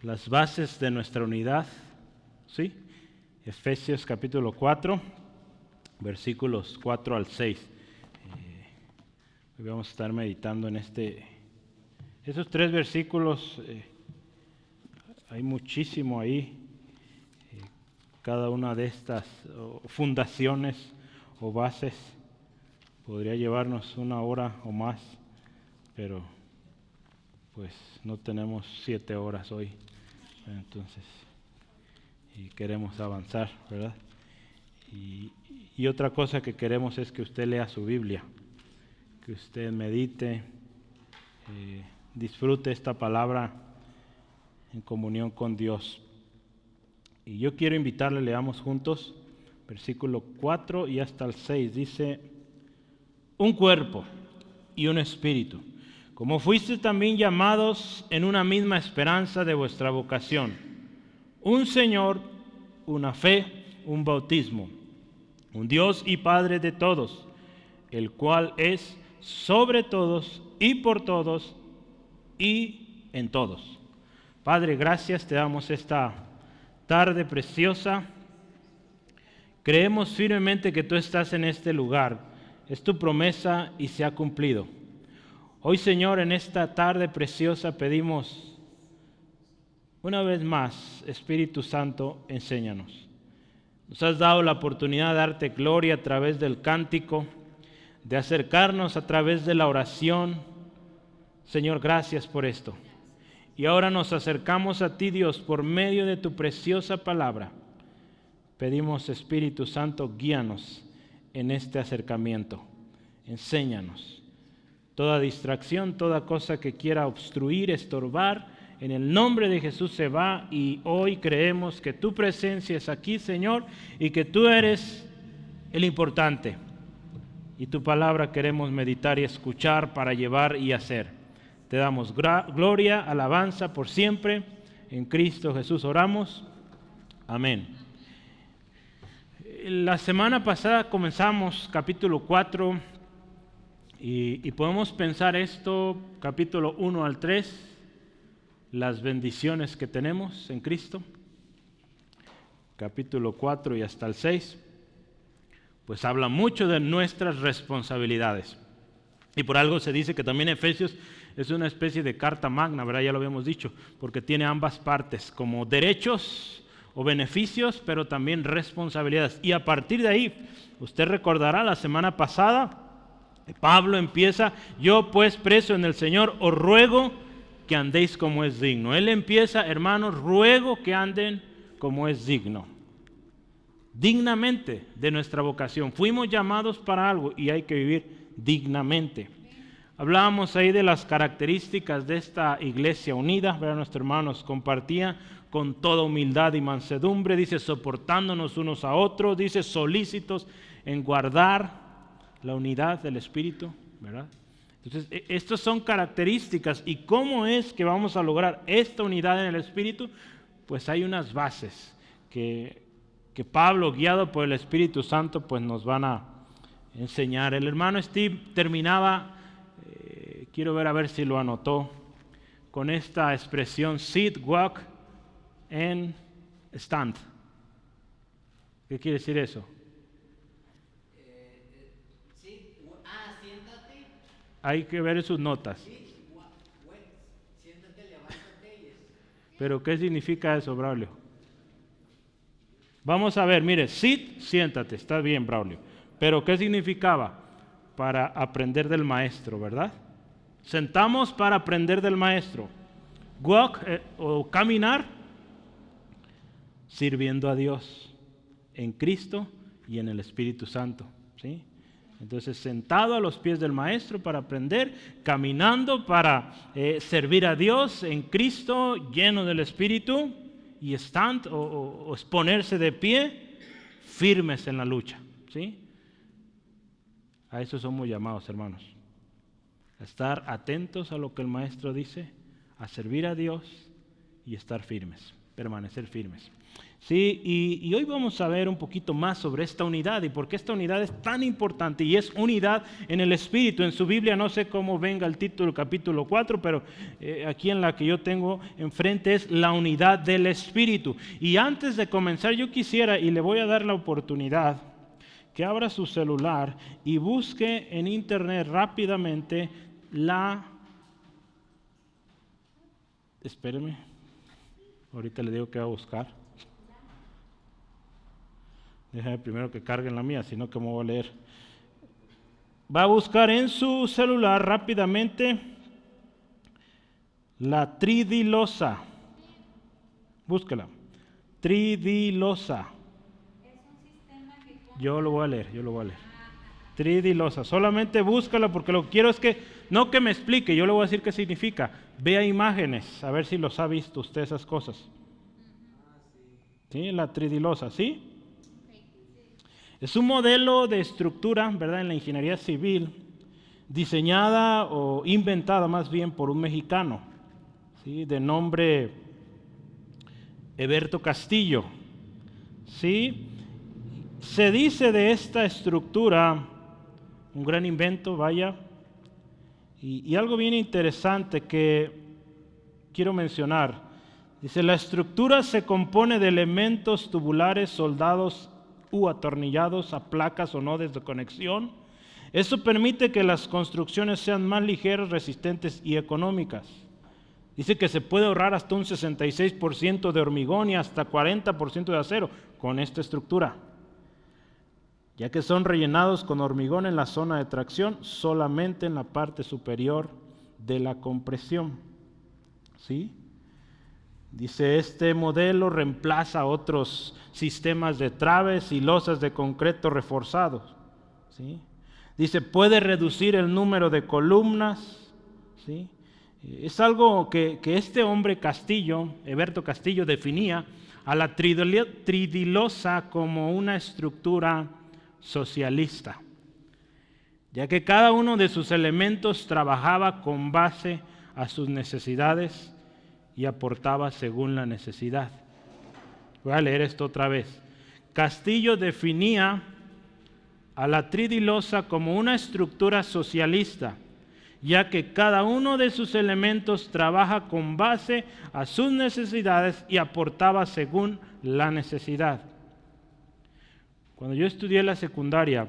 las bases de nuestra unidad, ¿sí? Efesios capítulo 4, versículos 4 al 6. Hoy vamos a estar meditando en esos tres versículos. Hay muchísimo ahí. Cada una de estas fundaciones o bases podría llevarnos una hora o más, pero pues no tenemos 7 horas hoy, entonces, y queremos avanzar, ¿verdad? Y otra cosa que queremos es que usted lea su Biblia, que usted medite, disfrute esta palabra en comunión con Dios. Y yo quiero invitarle, leamos juntos, versículo 4 y hasta el 6, dice: un cuerpo y un espíritu, como fuisteis también llamados en una misma esperanza de vuestra vocación, un Señor, una fe, un bautismo, un Dios y Padre de todos, el cual es sobre todos y por todos y en todos. Padre, gracias te damos esta tarde preciosa. Creemos firmemente que tú estás en este lugar. Es tu promesa y se ha cumplido. Hoy, Señor, en esta tarde preciosa pedimos una vez más, Espíritu Santo, enséñanos. Nos has dado la oportunidad de darte gloria a través del cántico, de acercarnos a través de la oración. Señor, gracias por esto. Y ahora nos acercamos a ti, Dios, por medio de tu preciosa palabra. Pedimos, Espíritu Santo, guíanos en este acercamiento. Enséñanos. Toda distracción, toda cosa que quiera obstruir, estorbar, en el nombre de Jesús se va, y hoy creemos que tu presencia es aquí, Señor, y que tú eres el importante. Y tu palabra queremos meditar y escuchar para llevar y hacer. Te damos gloria, alabanza por siempre. En Cristo Jesús oramos. Amén. La semana pasada comenzamos capítulo 4 y podemos pensar esto, capítulo 1 al 3, las bendiciones que tenemos en Cristo. Capítulo 4 y hasta el 6, pues habla mucho de nuestras responsabilidades. Y por algo se dice que también Efesios es una especie de carta magna, ¿verdad? Ya lo habíamos dicho, porque tiene ambas partes, como derechos o beneficios, pero también responsabilidades. Y a partir de ahí, usted recordará la semana pasada, Pablo empieza: yo pues preso en el Señor os ruego que andéis como es digno. Él empieza: hermanos, ruego que anden como es digno. Dignamente de nuestra vocación. Fuimos llamados para algo y hay que vivir dignamente. Hablábamos ahí de las características de esta iglesia unida, ¿verdad? Nuestro hermano nos compartía: con toda humildad y mansedumbre, dice, soportándonos unos a otros, dice, solícitos en guardar la unidad del Espíritu, ¿verdad? Entonces, estas son características. ¿Y cómo es que vamos a lograr esta unidad en el Espíritu? Pues hay unas bases que Pablo, guiado por el Espíritu Santo, pues nos van a enseñar. El hermano Steve terminaba, quiero ver a ver si lo anotó, con esta expresión: sit, walk and stand. ¿Qué quiere decir eso? Siéntate. Hay que ver sus notas. Siéntate, levántate. ¿Pero qué significa eso, Braulio? Vamos a ver, mire, sit, siéntate, está bien, Braulio. Pero ¿qué significaba? Para aprender del maestro, ¿verdad? Sentamos para aprender del maestro. Walk, o caminar, sirviendo a Dios en Cristo y en el Espíritu Santo, ¿sí? Entonces, sentado a los pies del maestro para aprender, caminando para servir a Dios en Cristo, lleno del Espíritu, y stand, o exponerse de pie, firmes en la lucha, ¿sí? A eso somos llamados, hermanos. A estar atentos a lo que el maestro dice, a servir a Dios y estar firmes. permanecer firmes. Sí, y hoy vamos a ver un poquito más sobre esta unidad y por qué esta unidad es tan importante, y es unidad en el Espíritu. En su Biblia, no sé cómo venga el título, capítulo 4, pero aquí en la que yo tengo enfrente es la unidad del Espíritu. Y antes de comenzar, yo quisiera, y le voy a dar la oportunidad, que abra su celular y busque en internet rápidamente espéreme, ahorita le digo que va a buscar. Déjame primero que carguen la mía, si no, ¿cómo voy a leer? Va a buscar en su celular rápidamente la tridilosa. Búsquela. Tridilosa. Yo lo voy a leer. Tridilosa. Solamente búscala, porque lo que quiero es que, no que me explique, yo le voy a decir qué significa. Vea imágenes, a ver si los ha visto usted esas cosas. ¿Sí? La tridilosa, ¿sí? Es un modelo de estructura, ¿verdad?, en la ingeniería civil, diseñada o inventada más bien por un mexicano, ¿sí?, de nombre Heberto Castillo. ¿Sí? Se dice de esta estructura, un gran invento, vaya, y algo bien interesante que quiero mencionar. Dice, la estructura se compone de elementos tubulares soldados u atornillados a placas o nodos de conexión. Eso permite que las construcciones sean más ligeras, resistentes y económicas. Dice que se puede ahorrar hasta un 66% de hormigón y hasta 40% de acero con esta estructura, ya que son rellenados con hormigón en la zona de tracción, solamente en la parte superior de la compresión. ¿Sí? Dice, este modelo reemplaza otros sistemas de traves y losas de concreto reforzados. ¿Sí? Dice, puede reducir el número de columnas. ¿Sí? Es algo que este hombre Castillo, Heberto Castillo, definía a la tridilosa como una estructura socialista, ya que cada uno de sus elementos trabajaba con base a sus necesidades y aportaba según la necesidad. Voy a leer esto otra vez. Castillo definía a la tridilosa como una estructura socialista, ya que cada uno de sus elementos trabaja con base a sus necesidades y aportaba según la necesidad. Cuando yo estudié la secundaria,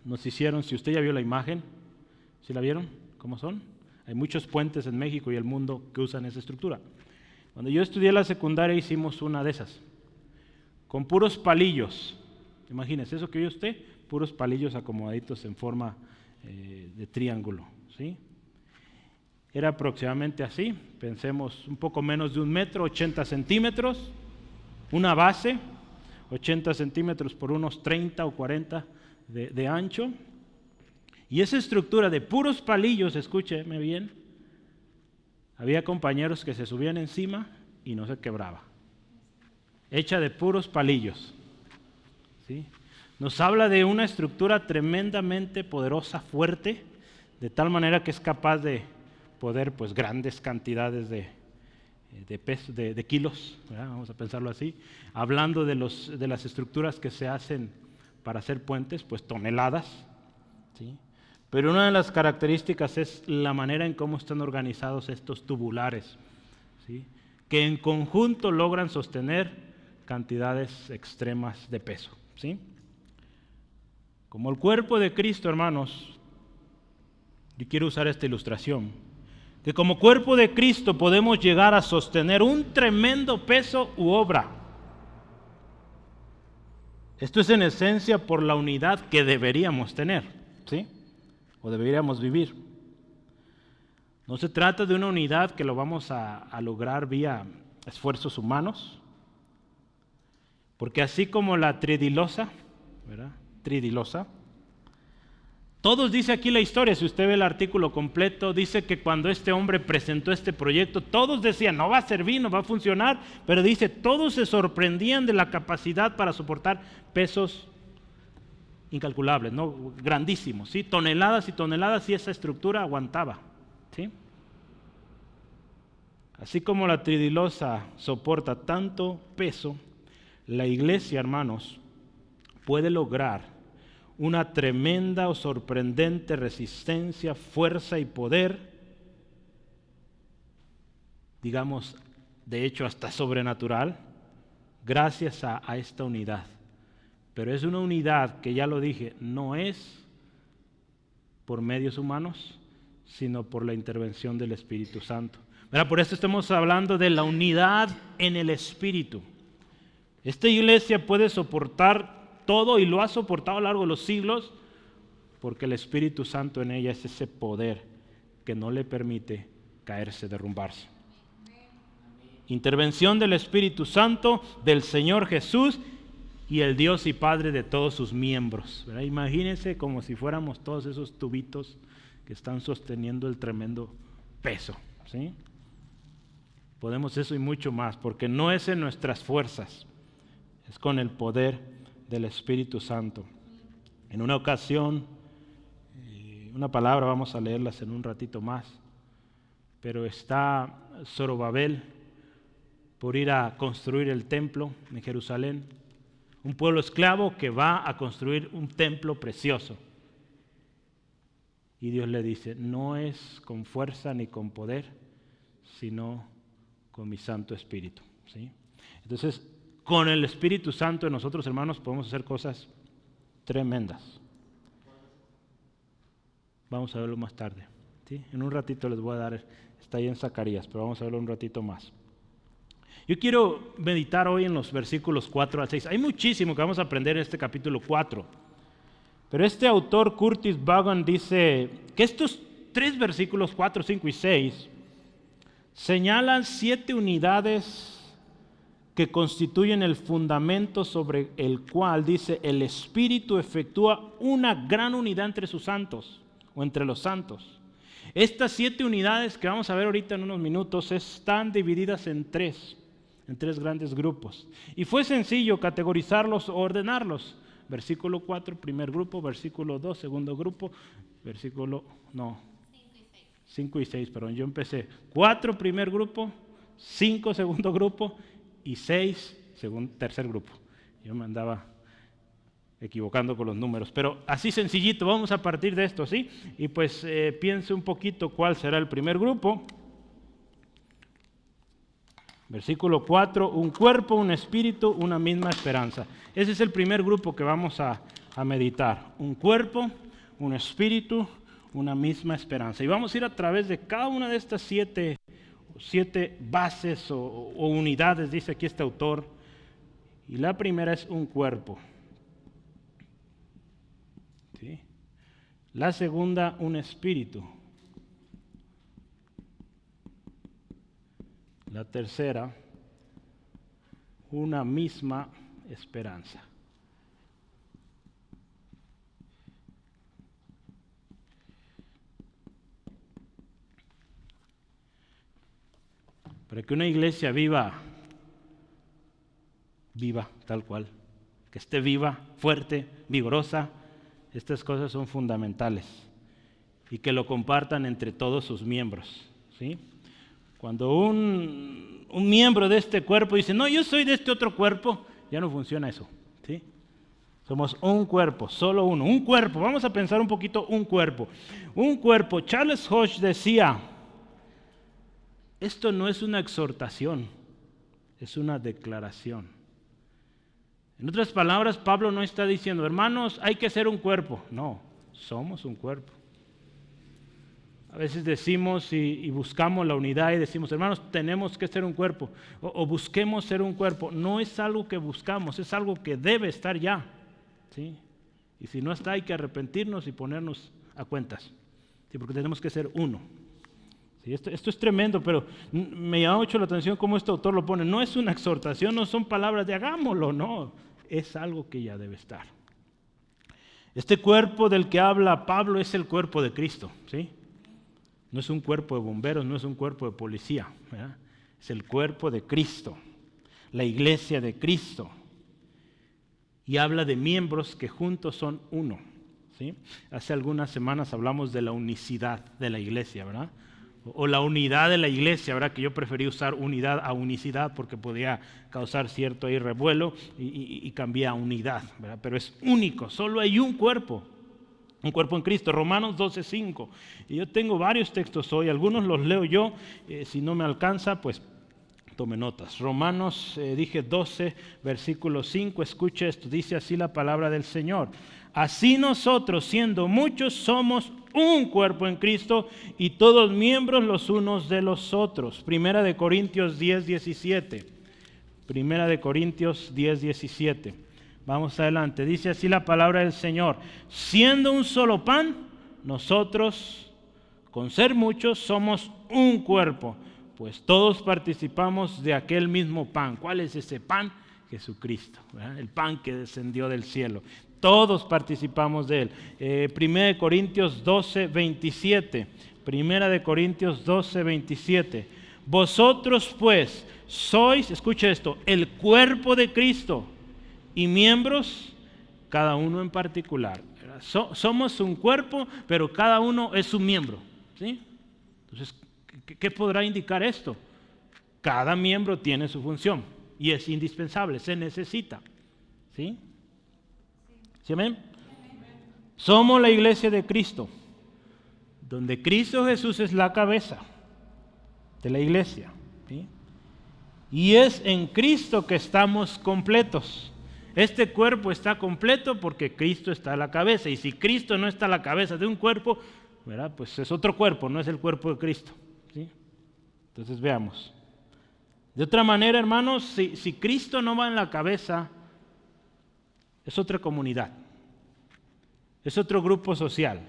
nos hicieron, si usted ya vio la imagen, ¿sí la vieron? ¿Cómo son? Hay muchos puentes en México y el mundo que usan esa estructura. Cuando yo estudié la secundaria hicimos una de esas, con puros palillos. Imagínese, eso que vio usted, puros palillos acomodaditos en forma de triángulo. ¿Sí? Era aproximadamente así, pensemos un poco menos de 1 metro, 80 centímetros, una base, 80 centímetros por unos 30 o 40 de ancho. Y esa estructura de puros palillos, escúcheme bien, había compañeros que se subían encima y no se quebraba. Hecha de puros palillos. ¿Sí? Nos habla de una estructura tremendamente poderosa, fuerte, de tal manera que es capaz de poder, pues, grandes cantidades de peso, de kilos, ¿verdad? Vamos a pensarlo así. Hablando de las estructuras que se hacen para hacer puentes, pues toneladas. ¿Sí? Pero una de las características es la manera en cómo están organizados estos tubulares, ¿sí?, que en conjunto logran sostener cantidades extremas de peso. ¿Sí? Como el cuerpo de Cristo, hermanos, yo quiero usar esta ilustración, que como cuerpo de Cristo podemos llegar a sostener un tremendo peso u obra. Esto es en esencia por la unidad que deberíamos tener, ¿sí?, o deberíamos vivir. No se trata de una unidad que lo vamos a lograr vía esfuerzos humanos, porque así como la tridilosa, ¿verdad?, tridilosa, todos, dice aquí la historia, si usted ve el artículo completo, dice que cuando este hombre presentó este proyecto, todos decían, no va a servir, no va a funcionar, pero dice, todos se sorprendían de la capacidad para soportar pesos incalculables, ¿no?, grandísimos, ¿sí?, toneladas y toneladas, y esa estructura aguantaba. ¿Sí? Así como la tridilosa soporta tanto peso, la iglesia, hermanos, puede lograr una tremenda o sorprendente resistencia, fuerza y poder, digamos, de hecho hasta sobrenatural, gracias a esta unidad. Pero es una unidad que, ya lo dije, no es por medios humanos, sino por la intervención del Espíritu Santo. ¿Verdad? Por eso estamos hablando de la unidad en el Espíritu. Esta iglesia puede soportar todo y lo ha soportado a lo largo de los siglos porque el Espíritu Santo en ella es ese poder que no le permite caerse, derrumbarse. Intervención del Espíritu Santo, del Señor Jesús y el Dios y Padre de todos sus miembros. ¿Verdad? Imagínense como si fuéramos todos esos tubitos que están sosteniendo el tremendo peso, ¿sí? Podemos eso y mucho más, porque no es en nuestras fuerzas, es con el poder del Espíritu Santo. En una ocasión, una palabra, vamos a leerlas en un ratito más, pero está Zorobabel por ir a construir el templo en Jerusalén, un pueblo esclavo que va a construir un templo precioso. Y Dios le dice, no es con fuerza ni con poder, sino con mi Santo Espíritu, ¿sí? Entonces, con el Espíritu Santo en nosotros, hermanos, podemos hacer cosas tremendas. Vamos a verlo más tarde, ¿sí? En un ratito les voy a dar, está ahí en Zacarías, pero vamos a verlo un ratito más. Yo quiero meditar hoy en los versículos 4 al 6. Hay muchísimo que vamos a aprender en este capítulo 4. Pero este autor, Curtis Vaughan, dice que estos 3 versículos, 4, 5 y 6, señalan 7 unidades que constituyen el fundamento sobre el cual, dice, el Espíritu efectúa una gran unidad entre sus santos, o entre los santos. Estas 7 unidades que vamos a ver ahorita en unos minutos están divididas en 3 grandes grupos. Y fue sencillo categorizarlos o ordenarlos. Versículo 4, primer grupo, versículo 2, segundo grupo, 5 y 6, perdón, yo empecé 4, primer grupo, 5, segundo grupo, y 6, tercer grupo. Yo me andaba equivocando con los números, pero así sencillito, vamos a partir de esto, ¿sí? Y pues piense un poquito cuál será el primer grupo. Versículo 4, un cuerpo, un espíritu, una misma esperanza. Ese es el primer grupo que vamos a meditar. Un cuerpo, un espíritu, una misma esperanza. Y vamos a ir a través de cada una de estas 7 bases o unidades, dice aquí este autor. Y la primera es un cuerpo. ¿Sí? La segunda, un espíritu. La tercera, una misma esperanza. Para que una iglesia viva tal cual, que esté viva, fuerte, vigorosa, estas cosas son fundamentales y que lo compartan entre todos sus miembros, ¿sí? Cuando un miembro de este cuerpo dice, no, yo soy de este otro cuerpo, ya no funciona eso, ¿sí? Somos un cuerpo, solo uno, un cuerpo. Vamos a pensar un poquito un cuerpo. Un cuerpo, Charles Hodge decía, esto no es una exhortación, es una declaración. En otras palabras, Pablo no está diciendo, hermanos, hay que ser un cuerpo. No, somos un cuerpo. A veces decimos y buscamos la unidad y decimos, hermanos, tenemos que ser un cuerpo o busquemos ser un cuerpo. No es algo que buscamos, es algo que debe estar ya, ¿sí? Y si no está, hay que arrepentirnos y ponernos a cuentas, ¿sí? Porque tenemos que ser uno. ¿Sí? Esto es tremendo, pero me llama mucho la atención cómo este autor lo pone. No es una exhortación, no son palabras de hagámoslo, no, es algo que ya debe estar. Este cuerpo del que habla Pablo es el cuerpo de Cristo, ¿sí? No es un cuerpo de bomberos, no es un cuerpo de policía, ¿verdad? Es el cuerpo de Cristo, la iglesia de Cristo. Y habla de miembros que juntos son uno, ¿sí? Hace algunas semanas hablamos de la unicidad de la iglesia, ¿verdad? o la unidad de la iglesia, ¿verdad? Que yo preferí usar unidad a unicidad porque podía causar cierto ahí revuelo y cambié a unidad, ¿verdad? Pero es único, solo hay un cuerpo en Cristo. Romanos 12:5. Y yo tengo varios textos hoy, algunos los leo yo, si no me alcanza, pues tome notas. Romanos, dije 12, versículo 5, escuche esto, dice así la palabra del Señor. Así nosotros, siendo muchos, somos un cuerpo en Cristo y todos miembros los unos de los otros. Primera de Corintios 10:17. Primera de Corintios 10:17. Vamos adelante. Dice así la palabra del Señor. Siendo un solo pan, nosotros, con ser muchos, somos un cuerpo, pues todos participamos de aquel mismo pan. ¿Cuál es ese pan? Jesucristo, ¿verdad? El pan que descendió del cielo. Todos participamos de él. Primera de Corintios 12:27. Primera de Corintios 12:27. Vosotros pues sois, escucha esto, el cuerpo de Cristo y miembros, cada uno en particular. Somos un cuerpo, pero cada uno es un miembro, ¿sí? Entonces, ¿qué podrá indicar esto? Cada miembro tiene su función y es indispensable, se necesita, ¿sí? ¿Sí, amén? Somos la iglesia de Cristo, donde Cristo Jesús es la cabeza de la iglesia, ¿sí? Y es en Cristo que estamos completos. Este cuerpo está completo porque Cristo está a la cabeza. Y si Cristo no está a la cabeza de un cuerpo, ¿verdad? Pues es otro cuerpo, no es el cuerpo de Cristo, ¿sí? Entonces veamos. De otra manera, hermanos, si Cristo no va en la cabeza, es otra comunidad, es otro grupo social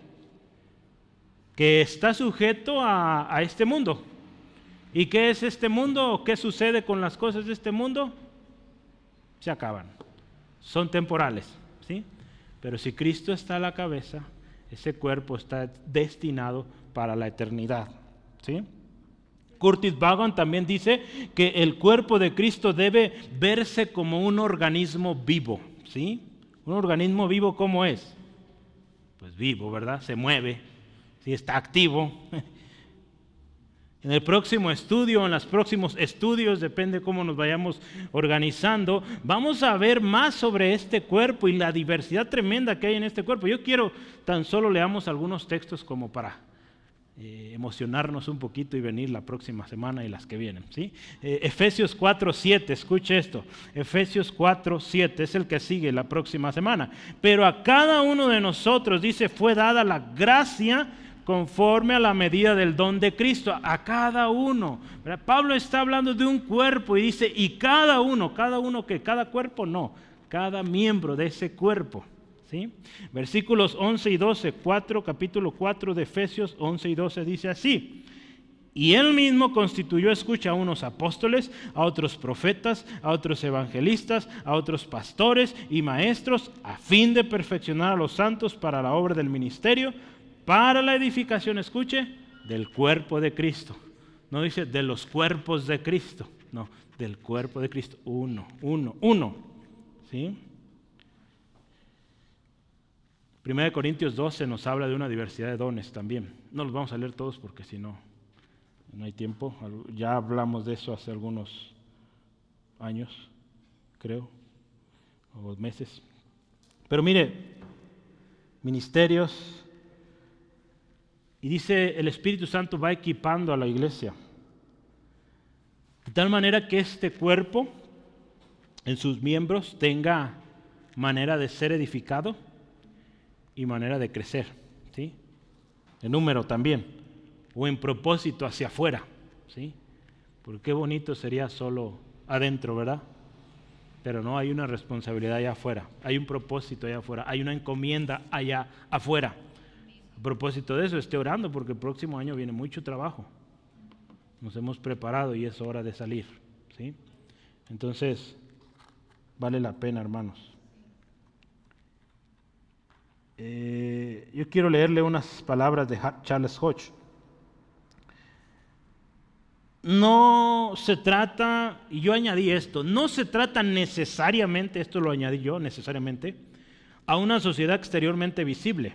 que está sujeto a este mundo. ¿Y qué es este mundo? ¿Qué sucede con las cosas de este mundo? Se acaban, son temporales, ¿sí? Pero si Cristo está a la cabeza, ese cuerpo está destinado para la eternidad, ¿sí? Curtis Vaughan también dice que el cuerpo de Cristo debe verse como un organismo vivo, ¿sí? Un organismo vivo, ¿cómo es? Pues vivo, ¿verdad? Se mueve, ¿sí? Está activo. En el próximo estudio, en los próximos estudios, depende cómo nos vayamos organizando, vamos a ver más sobre este cuerpo y la diversidad tremenda que hay en este cuerpo. Yo quiero tan solo leamos algunos textos como para emocionarnos un poquito y venir la próxima semana y las que vienen, ¿sí? Efesios 4:7, escuche esto. Efesios 4:7 es el que sigue la próxima semana. Pero a cada uno de nosotros, dice, fue dada la gracia conforme a la medida del don de Cristo, a cada uno. ¿Verdad? Pablo está hablando de un cuerpo y dice, y cada uno que cada cuerpo no, cada miembro de ese cuerpo, ¿sí? Versículos 11 y 12, capítulo 4 de Efesios 11 y 12 dice así. Y él mismo constituyó, escucha, a unos apóstoles, a otros profetas, a otros evangelistas, a otros pastores y maestros, a fin de perfeccionar a los santos para la obra del ministerio, para la edificación, escuche, del cuerpo de Cristo. No dice de los cuerpos de Cristo, no, del cuerpo de Cristo, uno, ¿sí? 1 Corintios 12 nos habla de una diversidad de dones también. No los vamos a leer todos porque si no, no hay tiempo. Ya hablamos de eso hace algunos años, creo, o meses. Pero mire, ministerios, y dice el Espíritu Santo va equipando a la iglesia. De tal manera que este cuerpo en sus miembros tenga manera de ser edificado y manera de crecer, ¿sí? En número también, o en propósito hacia afuera, ¿sí? Porque qué bonito sería solo adentro, ¿verdad? Pero no, hay una responsabilidad allá afuera, hay un propósito allá afuera, hay una encomienda allá afuera. A propósito de eso, esté orando porque el próximo año viene mucho trabajo. Nos hemos preparado y es hora de salir, ¿sí? Entonces, vale la pena, hermanos. Yo quiero leerle unas palabras de Charles Hodge. No se trata, y yo añadí esto, no se trata necesariamente, esto lo añadí yo, necesariamente, a una sociedad exteriormente visible,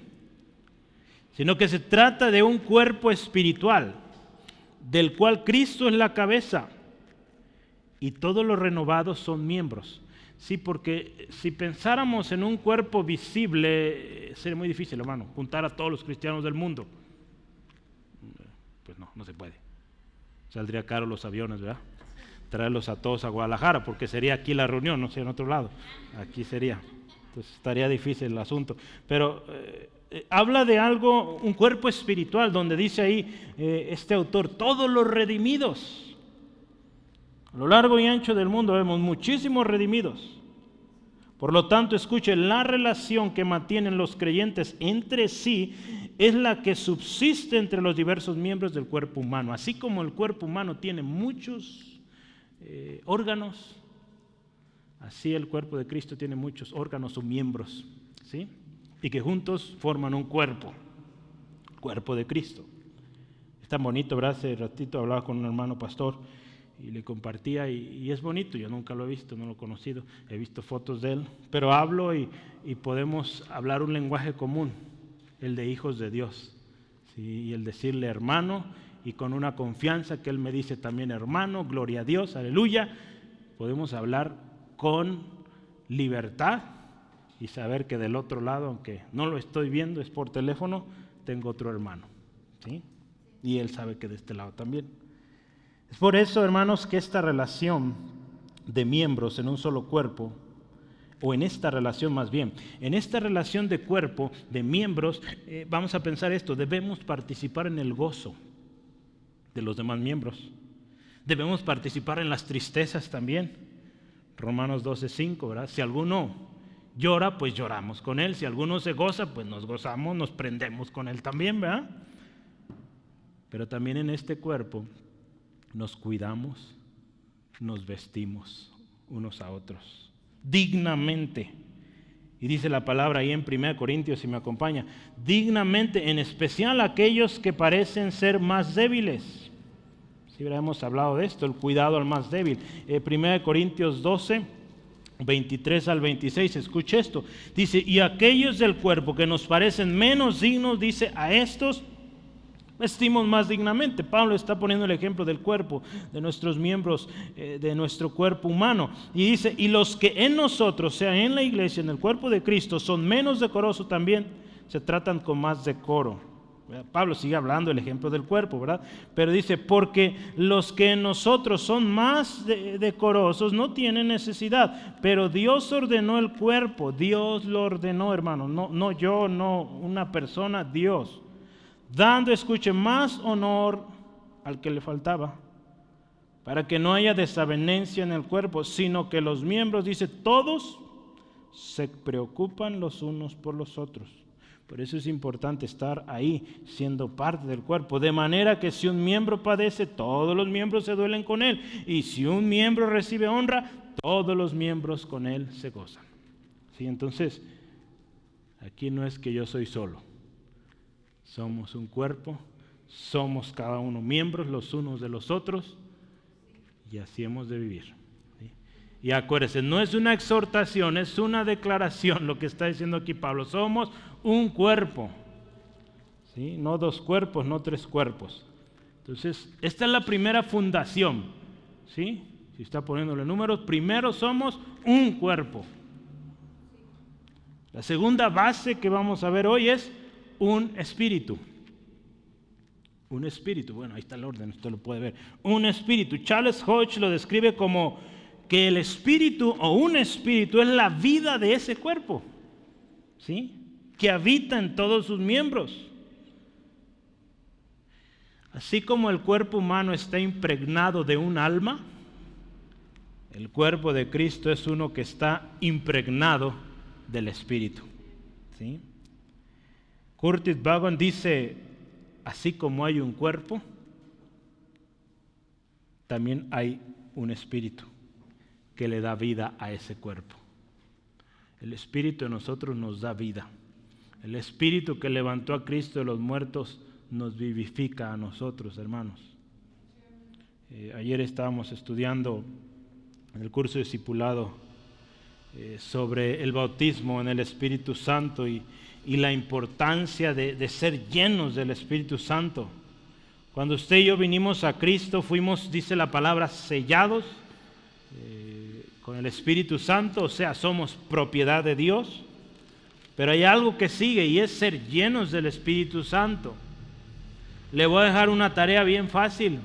sino que se trata de un cuerpo espiritual, del cual Cristo es la cabeza, y todos los renovados son miembros. Sí, porque si pensáramos en un cuerpo visible, sería muy difícil, hermano, juntar a todos los cristianos del mundo. Pues no se puede. Saldría caro los aviones, ¿verdad? Traerlos a todos a Guadalajara, porque sería aquí la reunión, no sé, en otro lado. Aquí sería. Entonces estaría difícil el asunto. Pero habla de algo, un cuerpo espiritual, donde dice ahí este autor, todos los redimidos. A lo largo y ancho del mundo vemos muchísimos redimidos. Por lo tanto, escuchen, la relación que mantienen los creyentes entre sí es la que subsiste entre los diversos miembros del cuerpo humano. Así como el cuerpo humano tiene muchos órganos, así el cuerpo de Cristo tiene muchos órganos o miembros, ¿sí? Y que juntos forman un cuerpo de Cristo. Es tan bonito, ¿verdad? Hace ratito hablaba con un hermano pastor y le compartía, y es bonito. Yo nunca lo he visto, no lo he conocido, he visto fotos de él, pero hablo y podemos hablar un lenguaje común, el de hijos de Dios, ¿sí? Y el decirle hermano, y con una confianza que él me dice también hermano, gloria a Dios, aleluya, podemos hablar con libertad y saber que del otro lado, aunque no lo estoy viendo, es por teléfono, tengo otro hermano, ¿sí? Y él sabe que de este lado también. Es por eso, hermanos, que esta relación de miembros en un solo cuerpo, o en esta relación más bien, en esta relación de cuerpo, de miembros, vamos a pensar esto, debemos participar en el gozo de los demás miembros. Debemos participar en las tristezas también. Romanos 12:5, ¿verdad? Si alguno llora, pues lloramos con él. Si alguno se goza, pues nos gozamos, nos prendemos con él también, ¿verdad? Pero también en este cuerpo nos cuidamos, nos vestimos unos a otros, dignamente. Y dice la palabra ahí en 1 Corintios, si me acompaña, dignamente, en especial aquellos que parecen ser más débiles. Si hemos hablado de esto, el cuidado al más débil. 1 Corintios 12, 23 al 26, escuche esto. Dice, y aquellos del cuerpo que nos parecen menos dignos, dice, a estos vestimos más dignamente. Pablo está poniendo el ejemplo del cuerpo, de nuestros miembros, de nuestro cuerpo humano. Y dice, y los que en nosotros, sea en la iglesia, en el cuerpo de Cristo, son menos decorosos también, se tratan con más decoro. Pablo sigue hablando del ejemplo del cuerpo, ¿verdad? Pero dice, porque los que en nosotros son más decorosos no tienen necesidad, pero Dios ordenó el cuerpo, Dios lo ordenó, hermano, no yo, no una persona, Dios. Dando, escuche, más honor al que le faltaba, para que no haya desavenencia en el cuerpo, sino que los miembros, dice, todos se preocupan los unos por los otros. Por eso es importante estar ahí, siendo parte del cuerpo, de manera que si un miembro padece, todos los miembros se duelen con él, y si un miembro recibe honra, todos los miembros con él se gozan. ¿Sí? Entonces, aquí no es que yo soy solo. Somos un cuerpo, somos cada uno miembros los unos de los otros, y así hemos de vivir. ¿Sí? Y acuérdense, no es una exhortación, es una declaración lo que está diciendo aquí Pablo. Somos un cuerpo, ¿sí? No dos cuerpos, no tres cuerpos. Entonces, esta es la primera fundación, ¿sí? Si está poniéndole números, primero somos un cuerpo. La segunda base que vamos a ver hoy es un espíritu. Un espíritu, bueno, ahí está el orden, usted lo puede ver. Un espíritu. Charles Hodge lo describe como que el espíritu o un espíritu es la vida de ese cuerpo, ¿sí? Que habita en todos sus miembros. Así como el cuerpo humano está impregnado de un alma, el cuerpo de Cristo es uno que está impregnado del espíritu, ¿sí? Curtis Vaughan dice, así como hay un cuerpo, también hay un espíritu que le da vida a ese cuerpo. El espíritu de nosotros nos da vida. El espíritu que levantó a Cristo de los muertos nos vivifica a nosotros, hermanos. Ayer estábamos estudiando en el curso de discipulado sobre el bautismo en el Espíritu Santo y la importancia de ser llenos del Espíritu Santo. Cuando usted y yo vinimos a Cristo, fuimos, dice la palabra, sellados con el Espíritu Santo, o sea, somos propiedad de Dios. Pero hay algo que sigue y es ser llenos del Espíritu Santo. Le voy a dejar una tarea bien fácil.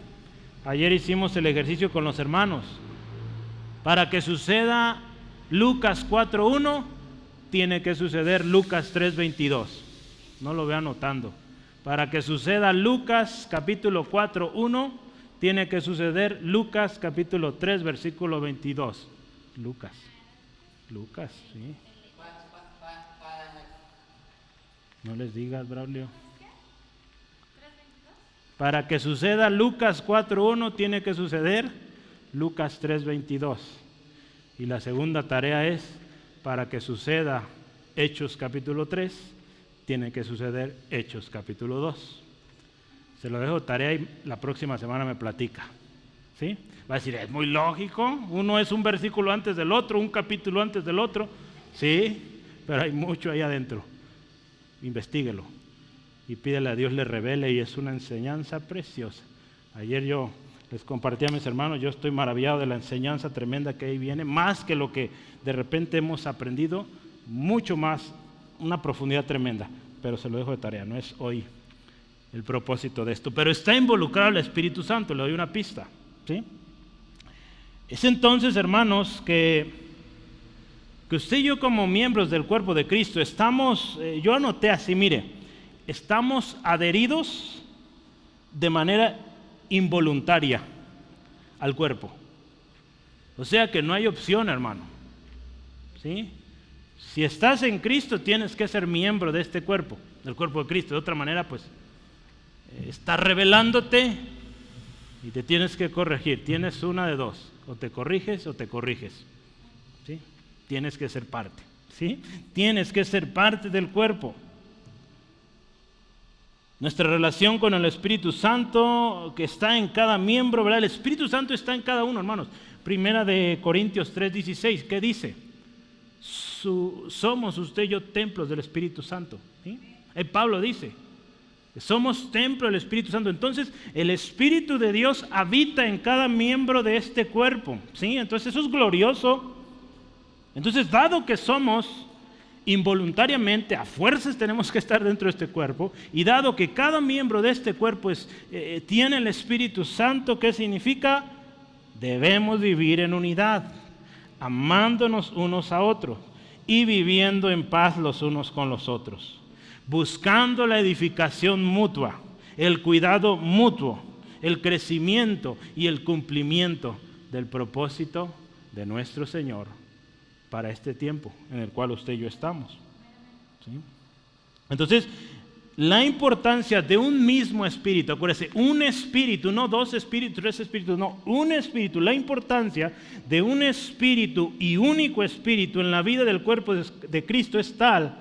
Ayer hicimos el ejercicio con los hermanos. Para que suceda Lucas 4:1, tiene que suceder Lucas 3:22. No lo veo anotando. Para que suceda Lucas capítulo 4:1, tiene que suceder Lucas capítulo 3, versículo 22. Lucas, sí. No les digas, Braulio. Para que suceda Lucas 4:1, tiene que suceder Lucas 3:22. Y la segunda tarea es, para que suceda Hechos capítulo 3, tiene que suceder Hechos capítulo 2. Se lo dejo tarea y la próxima semana me platica. ¿Sí? Va a decir, es muy lógico, uno es un versículo antes del otro, un capítulo antes del otro. Sí, pero hay mucho ahí adentro. Investíguelo y pídele a Dios le revele, y es una enseñanza preciosa. Ayer yo les compartí a mis hermanos, yo estoy maravillado de la enseñanza tremenda que ahí viene, más que lo que de repente hemos aprendido, mucho más, una profundidad tremenda, pero se lo dejo de tarea, no es hoy el propósito de esto, pero está involucrado el Espíritu Santo, le doy una pista, ¿sí? Es entonces, hermanos, que usted y yo como miembros del cuerpo de Cristo estamos, yo anoté así, mire, estamos adheridos de manera involuntaria al cuerpo. O sea que no hay opción, hermano. ¿Sí? Si estás en Cristo, tienes que ser miembro de este cuerpo, del cuerpo de Cristo. De otra manera, pues, estás rebelándote y te tienes que corregir. Tienes una de dos, o te corriges o te corriges. ¿Sí? Tienes que ser parte. ¿Sí? Tienes que ser parte del cuerpo. Nuestra relación con el Espíritu Santo que está en cada miembro, ¿verdad? El Espíritu Santo está en cada uno, hermanos. Primera de Corintios 3:16, ¿qué dice? Somos usted y yo templos del Espíritu Santo. ¿Sí? Pablo dice, somos templo del Espíritu Santo. Entonces, el Espíritu de Dios habita en cada miembro de este cuerpo. ¿Sí? Entonces, eso es glorioso. Entonces, dado que somos involuntariamente, a fuerzas tenemos que estar dentro de este cuerpo, y dado que cada miembro de este cuerpo tiene el Espíritu Santo, ¿qué significa? Debemos vivir en unidad, amándonos unos a otros y viviendo en paz los unos con los otros, buscando la edificación mutua, el cuidado mutuo, el crecimiento y el cumplimiento del propósito de nuestro Señor para este tiempo en el cual usted y yo estamos. ¿Sí? Entonces, la importancia de un mismo espíritu, acuérdese, un espíritu, no dos espíritus, tres espíritus, no, un espíritu, la importancia de un espíritu y único espíritu en la vida del cuerpo de Cristo es tal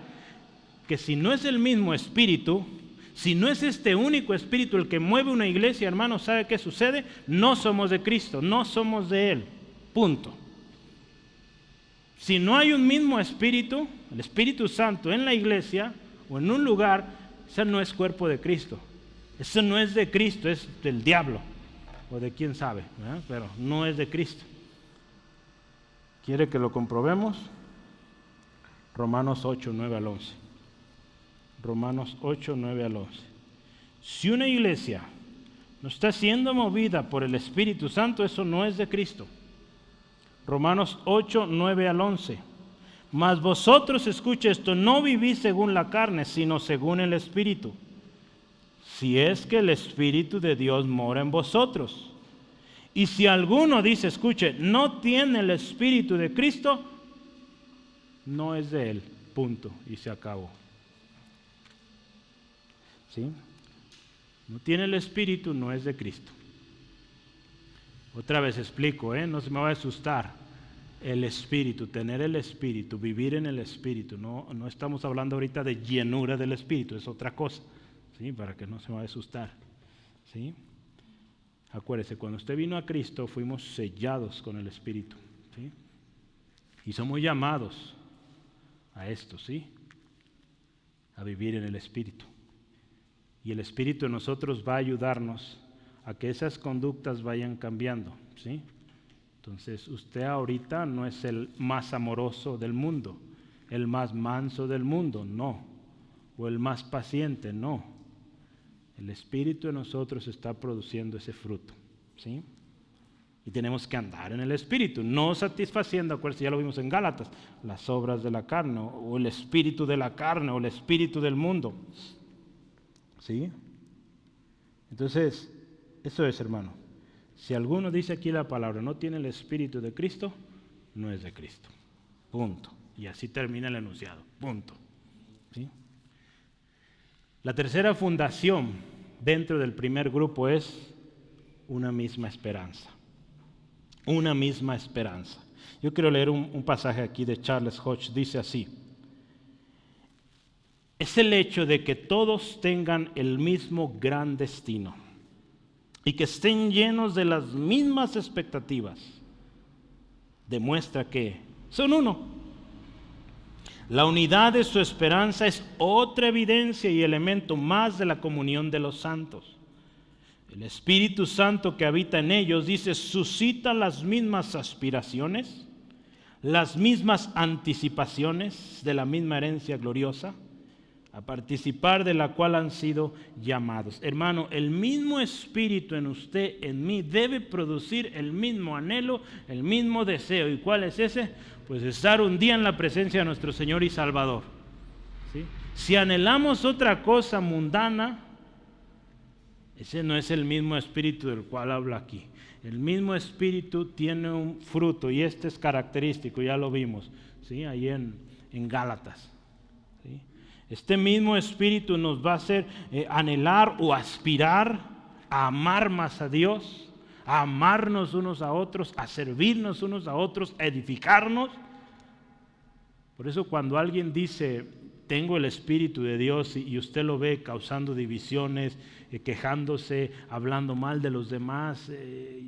que si no es el mismo espíritu, si no es este único espíritu el que mueve una iglesia, hermano, ¿sabe qué sucede? No somos de Cristo, no somos de Él, punto. Si no hay un mismo espíritu, el Espíritu Santo en la iglesia o en un lugar, ese no es cuerpo de Cristo. Eso no es de Cristo, es del diablo o de quién sabe, ¿verdad? Pero no es de Cristo. ¿Quiere que lo comprobemos? Romanos 8, 9 al 11. Romanos 8, 9 al 11. Si una iglesia no está siendo movida por el Espíritu Santo, eso no es de Cristo. Romanos 8, 9 al 11. Mas vosotros, escuche esto, no vivís según la carne, sino según el Espíritu. Si es que el Espíritu de Dios mora en vosotros. Y si alguno dice, escuche, no tiene el Espíritu de Cristo, no es de Él. Punto. Y se acabó. ¿Sí? No tiene el Espíritu, no es de Cristo. Otra vez explico, no se me va a asustar. El Espíritu, tener el Espíritu, vivir en el Espíritu. No estamos hablando ahorita de llenura del Espíritu, es otra cosa. ¿Sí? Para que no se me va a asustar. ¿Sí? Acuérdese, cuando usted vino a Cristo, fuimos sellados con el Espíritu. ¿Sí? Y somos llamados a esto, ¿sí? A vivir en el Espíritu. Y el Espíritu en nosotros va a ayudarnos a que esas conductas vayan cambiando, ¿sí? Entonces, usted ahorita no es el más amoroso del mundo, el más manso del mundo, no. O el más paciente, no. El Espíritu en nosotros está produciendo ese fruto, ¿sí? Y tenemos que andar en el Espíritu, no satisfaciendo, acuérdense, ya lo vimos en Gálatas, las obras de la carne, o el espíritu de la carne, o el espíritu del mundo. ¿Sí? Entonces, eso es, hermano. Si alguno dice aquí la palabra, no tiene el Espíritu de Cristo, no es de Cristo. Punto. Y así termina el enunciado. Punto. ¿Sí? La tercera fundación dentro del primer grupo es una misma esperanza. Una misma esperanza. Yo quiero leer un pasaje aquí de Charles Hodge. Dice así: es el hecho de que todos tengan el mismo gran destino y que estén llenos de las mismas expectativas, demuestra que son uno. La unidad de su esperanza es otra evidencia y elemento más de la comunión de los santos. El Espíritu Santo que habita en ellos, dice, suscita las mismas aspiraciones, las mismas anticipaciones de la misma herencia gloriosa, a participar de la cual han sido llamados. Hermano, el mismo Espíritu en usted, en mí, debe producir el mismo anhelo, el mismo deseo. ¿Y cuál es ese? Pues estar un día en la presencia de nuestro Señor y Salvador. ¿Sí? Si anhelamos otra cosa mundana, ese no es el mismo Espíritu del cual habla aquí. El mismo Espíritu tiene un fruto y este es característico, ya lo vimos, ¿sí? Ahí en Gálatas. ¿Sí? Este mismo Espíritu nos va a hacer anhelar o aspirar a amar más a Dios, a amarnos unos a otros, a servirnos unos a otros, a edificarnos. Por eso cuando alguien dice, tengo el Espíritu de Dios, y usted lo ve causando divisiones, quejándose, hablando mal de los demás,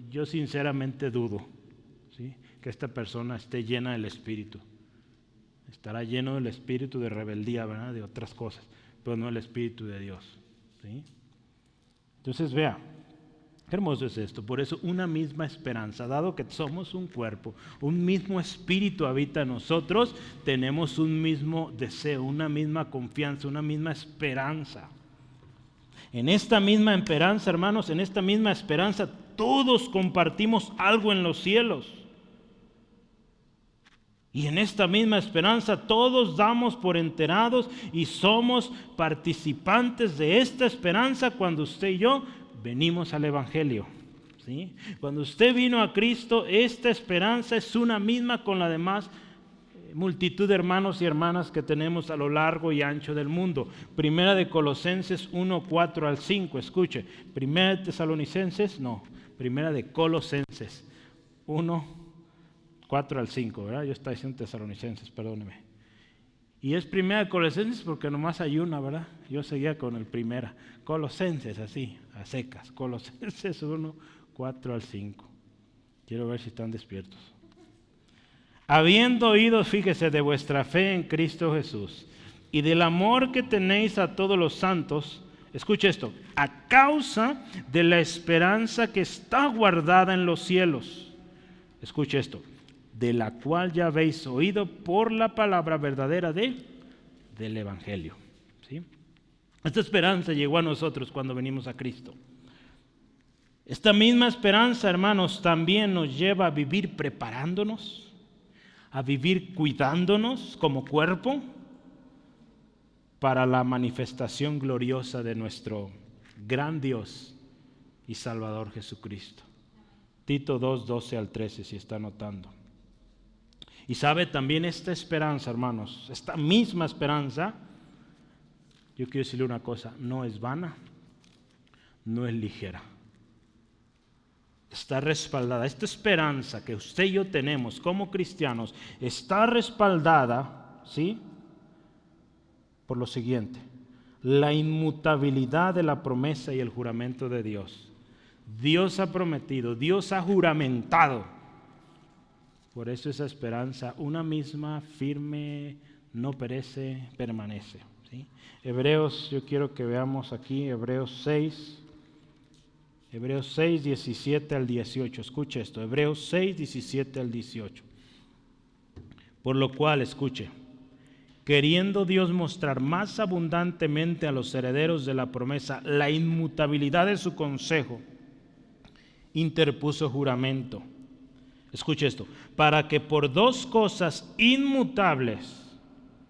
yo sinceramente dudo, ¿sí?, que esta persona esté llena del Espíritu. Estará lleno del espíritu de rebeldía, ¿verdad?, de otras cosas, pero no el Espíritu de Dios, ¿sí? Entonces vea, qué hermoso es esto. Por eso una misma esperanza, dado que somos un cuerpo, un mismo Espíritu habita en nosotros, tenemos un mismo deseo, una misma confianza, una misma esperanza. En esta misma esperanza, hermanos, en esta misma esperanza, todos compartimos algo en los cielos. Y en esta misma esperanza todos damos por enterados y somos participantes de esta esperanza cuando usted y yo venimos al Evangelio, ¿sí? Cuando usted vino a Cristo, esta esperanza es una misma con la demás multitud de hermanos y hermanas que tenemos a lo largo y ancho del mundo. Primera de Colosenses 1, 4 al 5, escuche. Primera de Tesalonicenses, no. Primera de Colosenses 1, 4 al 5, ¿verdad? Yo estaba diciendo Tesalonicenses, perdóneme. Y es Primera de Colosenses porque nomás hay una, ¿verdad? Yo seguía con el Primera. Colosenses, así, a secas. Colosenses 1, 4 al 5. Quiero ver si están despiertos. Habiendo oído, fíjese, de vuestra fe en Cristo Jesús y del amor que tenéis a todos los santos, escuche esto, a causa de la esperanza que está guardada en los cielos. Escuche esto, de la cual ya habéis oído por la palabra verdadera del Evangelio. ¿Sí? Esta esperanza llegó a nosotros cuando venimos a Cristo. Esta misma esperanza, hermanos, también nos lleva a vivir preparándonos, a vivir cuidándonos como cuerpo para la manifestación gloriosa de nuestro gran Dios y Salvador Jesucristo. Tito 2, 12 al 13, si está notando. Y sabe también esta esperanza, hermanos, esta misma esperanza, yo quiero decirle una cosa, no es vana, no es ligera. Está respaldada. Esta esperanza que usted y yo tenemos como cristianos está respaldada, ¿sí?, por lo siguiente: la inmutabilidad de la promesa y el juramento de Dios. Dios ha prometido, Dios ha juramentado. Por eso esa esperanza, una misma, firme, no perece, permanece. ¿sí? Hebreos, yo quiero que veamos aquí Hebreos 6, 17 al 18. Escuche esto, Hebreos 6, 17 al 18. Por lo cual, escuche, queriendo Dios mostrar más abundantemente a los herederos de la promesa la inmutabilidad de su consejo, interpuso juramento. Escuche esto, para que por dos cosas inmutables,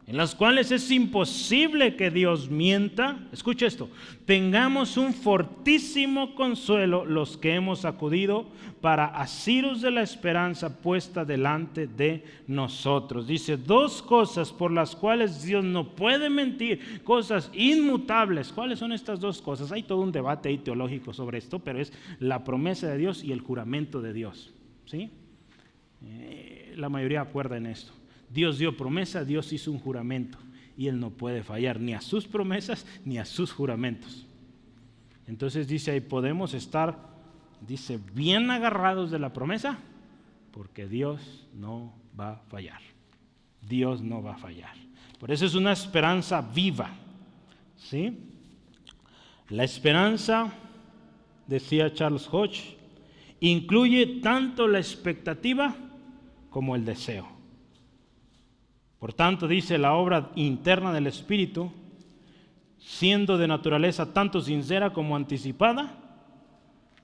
en las cuales es imposible que Dios mienta, escuche esto, tengamos un fortísimo consuelo los que hemos acudido para asiros de la esperanza puesta delante de nosotros. Dice, dos cosas por las cuales Dios no puede mentir, cosas inmutables. ¿Cuáles son estas dos cosas? Hay todo un debate ahí teológico sobre esto, pero es la promesa de Dios y el juramento de Dios, ¿sí? La mayoría acuerda en esto. Dios dio promesa, Dios hizo un juramento y Él no puede fallar ni a sus promesas ni a sus juramentos. Entonces dice ahí, podemos estar, dice, bien agarrados de la promesa porque Dios no va a fallar. Dios no va a fallar. Por eso es una esperanza viva, ¿sí? La esperanza, decía Charles Hodge, incluye tanto la expectativa como el deseo. Por tanto, dice, la obra interna del Espíritu, siendo de naturaleza tanto sincera como anticipada,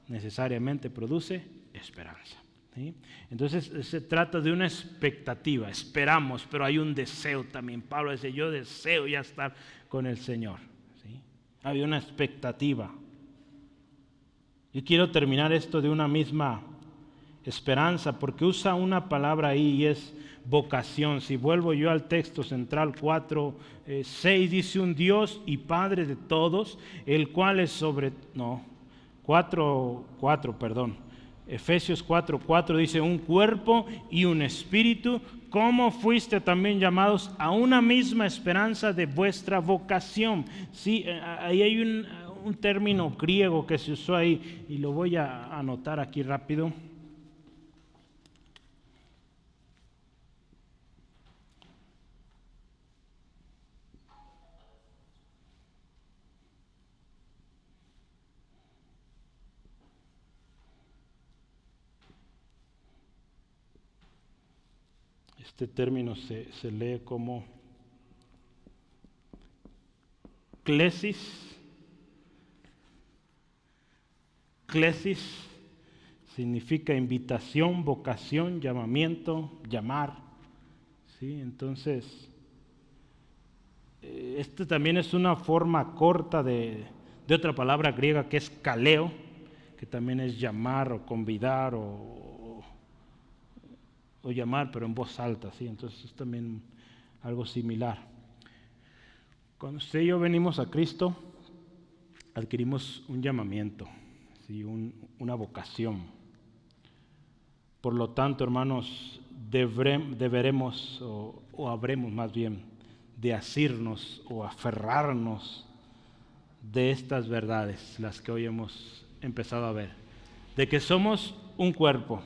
necesariamente produce esperanza, ¿sí? Entonces se trata de una expectativa, esperamos, pero hay un deseo también. Pablo dice, yo deseo ya estar con el Señor, ¿sí? Hay una expectativa. Yo quiero terminar esto de una misma esperanza, porque usa una palabra ahí y es vocación. Si vuelvo yo al texto central 4, 6, dice un Dios y Padre de todos, el cual es sobre, no, 4, perdón, Efesios 4 dice un cuerpo y un espíritu, como fuiste también llamados a una misma esperanza de vuestra vocación. Sí, ahí hay un término griego que se usó ahí y lo voy a anotar aquí rápido. Este término se lee como klesis. Klesis significa invitación, vocación, llamamiento, llamar, ¿sí? Entonces, este también es una forma corta de otra palabra griega que es kaleo, que también es llamar o convidar o llamar, pero en voz alta, ¿sí? Entonces es también algo similar. Cuando usted y yo venimos a Cristo, adquirimos un llamamiento, ¿sí? Una vocación. Por lo tanto, hermanos, deberemos o habremos más bien de asirnos o aferrarnos de estas verdades, las que hoy hemos empezado a ver, de que somos un cuerpo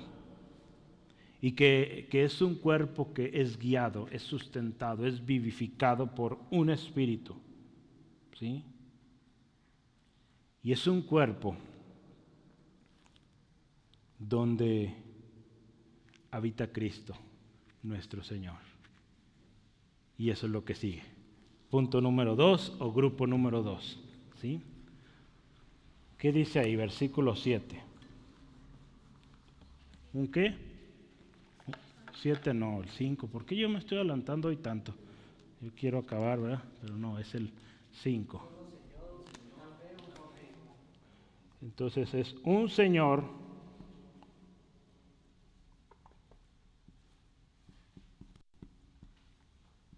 y que es un cuerpo que es guiado, es sustentado, es vivificado por un espíritu, ¿sí? Y es un cuerpo donde habita Cristo, nuestro Señor. Y eso es lo que sigue. Punto número 2 o grupo número 2, ¿sí? ¿Qué dice ahí? Versículo 7. ¿Un qué? 7 no, el 5. ¿Por qué yo me estoy adelantando hoy tanto? Yo quiero acabar, ¿verdad? Pero no, es el 5. Entonces es un Señor,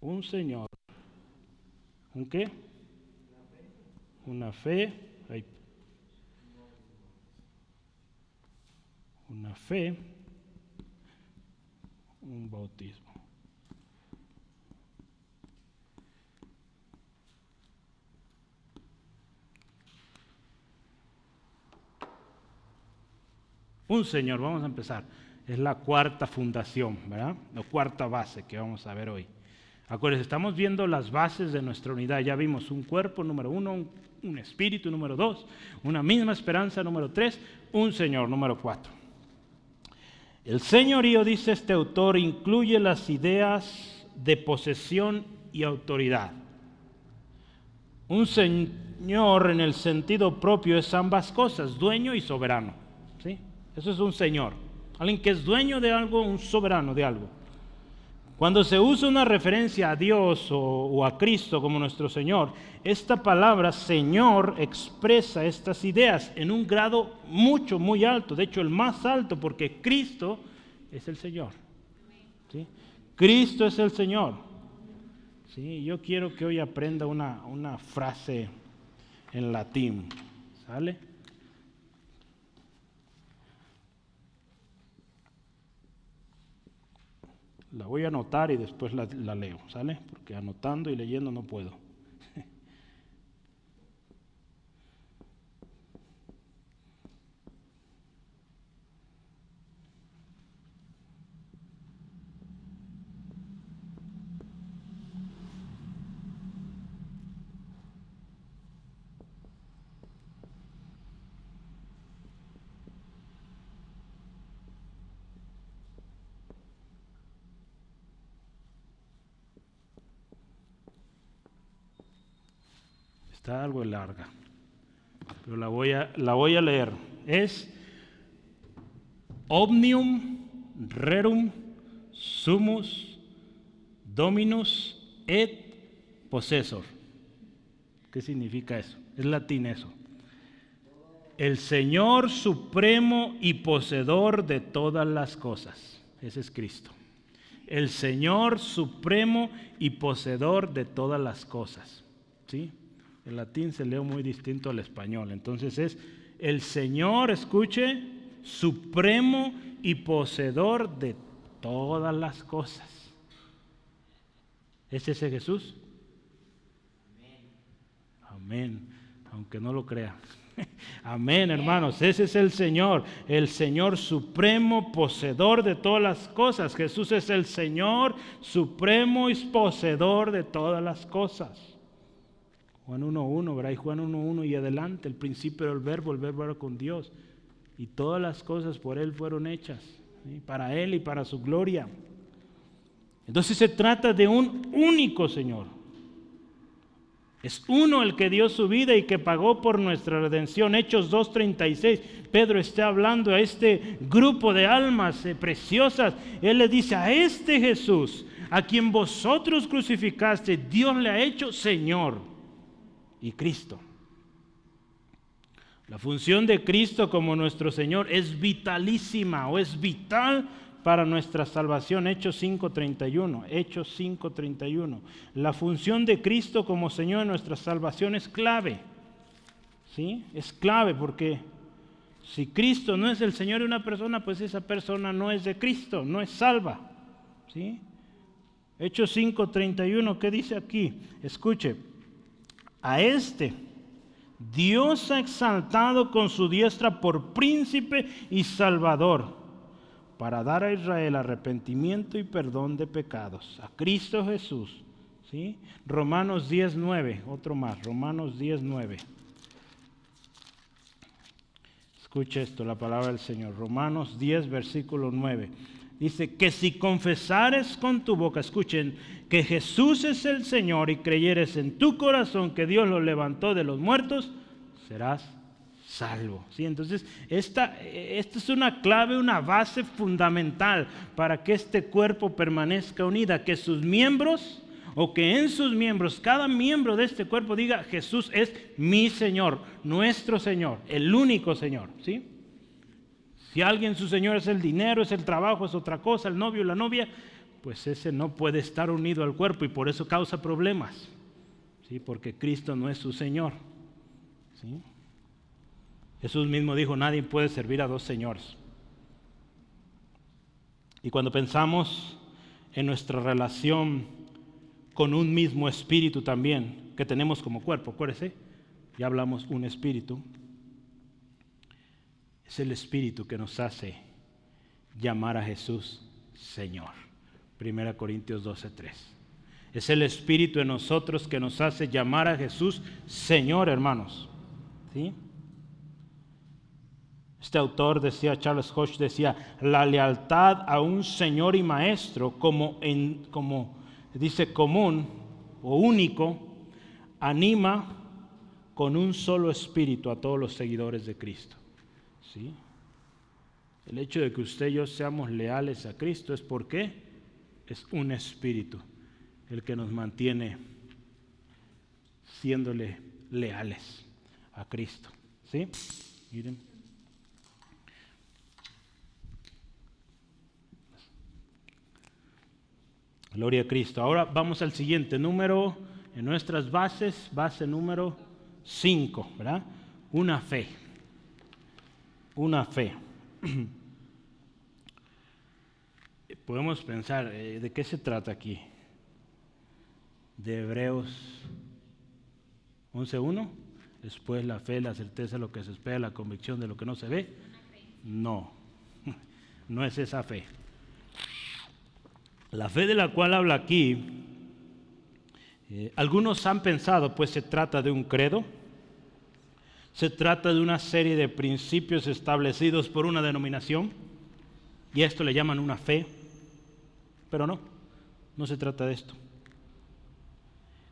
¿un qué? Una fe, una fe, un bautismo. Un Señor, vamos a empezar. Es la cuarta fundación, ¿verdad? La cuarta base que vamos a ver hoy. Acuérdense, estamos viendo las bases de nuestra unidad. Ya vimos un cuerpo, número 1, un espíritu, número 2, una misma esperanza, número 3, un Señor, número 4. El señorío, dice este autor, incluye las ideas de posesión y autoridad. Un señor en el sentido propio es ambas cosas, dueño y soberano. ¿Sí? Eso es un señor. Alguien que es dueño de algo, un soberano de algo. Cuando se usa una referencia a Dios o a Cristo como nuestro Señor, esta palabra Señor expresa estas ideas en un grado muy alto. De hecho, el más alto, porque Cristo es el Señor. ¿Sí? Cristo es el Señor. ¿Sí? Yo quiero que hoy aprenda una frase en latín. ¿Sale? La voy a anotar y después la leo, ¿sale? Porque anotando y leyendo no puedo. Está algo larga, pero la voy a leer. Es Omnium rerum sumus dominus et possessor. ¿Qué significa eso? Es latín eso. El Señor supremo y poseedor de todas las cosas. Ese es Cristo. El Señor supremo y poseedor de todas las cosas. ¿Sí? El latín se lee muy distinto al español. Entonces es el Señor, escuche, supremo y poseedor de todas las cosas. ¿Es ese Jesús? Amén. Aunque no lo crea. Amén, hermanos. Ese es el Señor supremo, poseedor de todas las cosas. Jesús es el Señor supremo y poseedor de todas las cosas. Juan 1.1, ¿verdad? Y Juan 1.1 y adelante, el principio era el verbo era con Dios. Y todas las cosas por Él fueron hechas, ¿sí? Para Él y para su gloria. Entonces se trata de un único Señor. Es uno el que dio su vida y que pagó por nuestra redención. Hechos 2.36, Pedro está hablando a este grupo de almas preciosas. Él le dice, a este Jesús, a quien vosotros crucificaste, Dios le ha hecho Señor y Cristo. La función de Cristo como nuestro Señor es vitalísima o es vital para nuestra salvación. Hechos 5.31. La función de Cristo como Señor en nuestra salvación es clave. ¿Sí? Es clave porque si Cristo no es el Señor de una persona, pues esa persona no es de Cristo, no es salva. ¿Sí? Hechos 5.31, ¿qué dice aquí? Escuche. A este Dios ha exaltado con su diestra por príncipe y salvador, para dar a Israel arrepentimiento y perdón de pecados. A Cristo Jesús. ¿Sí? Romanos 10.9, otro más, Romanos 10.9. Escucha esto, la palabra del Señor. Romanos 10, versículo 9. Dice que si confesares con tu boca, escuchen, que Jesús es el Señor y creyeres en tu corazón que Dios lo levantó de los muertos, serás salvo. ¿Sí? Entonces, esta es una clave, una base fundamental para que este cuerpo permanezca unida, que sus miembros o que en sus miembros, cada miembro de este cuerpo diga, Jesús es mi Señor, nuestro Señor, el único Señor. ¿Sí? Si alguien su Señor es el dinero, es el trabajo, es otra cosa, el novio, la novia, pues ese no puede estar unido al cuerpo y por eso causa problemas. ¿Sí? Porque Cristo no es su Señor. ¿Sí? Jesús mismo dijo, nadie puede servir a dos señores. Y cuando pensamos en nuestra relación con un mismo espíritu también, que tenemos como cuerpo, acuérdese, ya hablamos un espíritu. Es el Espíritu que nos hace llamar a Jesús Señor. 1 Corintios 12.3. Es el Espíritu en nosotros que nos hace llamar a Jesús Señor, hermanos. ¿Sí? Este autor decía, Charles Hodge decía, la lealtad a un Señor y Maestro como dice común o único, anima con un solo espíritu a todos los seguidores de Cristo. ¿Sí? El hecho de que usted y yo seamos leales a Cristo es porque es un espíritu el que nos mantiene siéndole leales a Cristo. ¿Sí? Miren. Gloria a Cristo. Ahora vamos al siguiente número en nuestras bases, base número 5, ¿verdad? Una fe. Una fe. Podemos pensar, ¿de qué se trata aquí? De Hebreos 11:1. Después la fe, la certeza de lo que se espera, la convicción de lo que no se ve. No, no es esa fe. La fe de la cual habla aquí, algunos han pensado, pues se trata de un credo, se trata de una serie de principios establecidos por una denominación, y a esto le llaman una fe, pero no se trata de esto.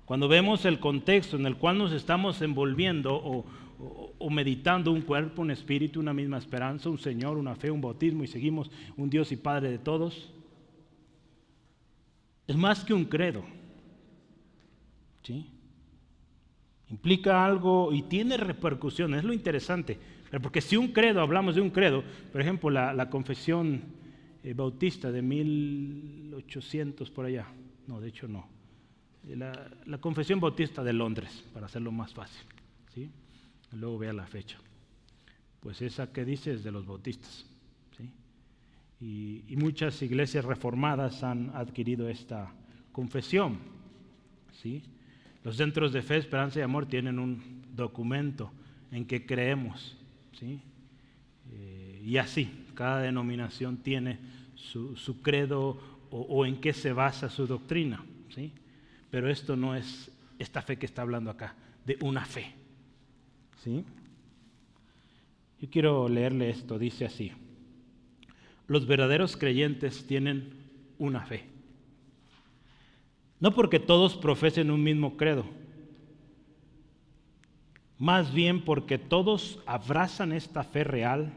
Cuando vemos el contexto en el cual nos estamos envolviendo o meditando un cuerpo, un espíritu, una misma esperanza, un Señor, una fe, un bautismo y seguimos un Dios y Padre de todos, es más que un credo. ¿Sí? Implica algo y tiene repercusiones, es lo interesante. Porque si un credo, hablamos de un credo, por ejemplo, la confesión bautista de 1800 por allá, no, de hecho no. La confesión bautista de Londres, para hacerlo más fácil. ¿Sí? Luego vea la fecha. Pues esa que dice es de los bautistas. ¿Sí? Y muchas iglesias reformadas han adquirido esta confesión. ¿Sí? Los centros de fe, esperanza y amor tienen un documento en que creemos. ¿Sí? Y así, cada denominación tiene su credo o en qué se basa su doctrina. ¿Sí? Pero esto no es esta fe que está hablando acá, de una fe. ¿Sí? Yo quiero leerle esto, dice así: los verdaderos creyentes tienen una fe. No porque todos profesen un mismo credo, más bien porque todos abrazan esta fe real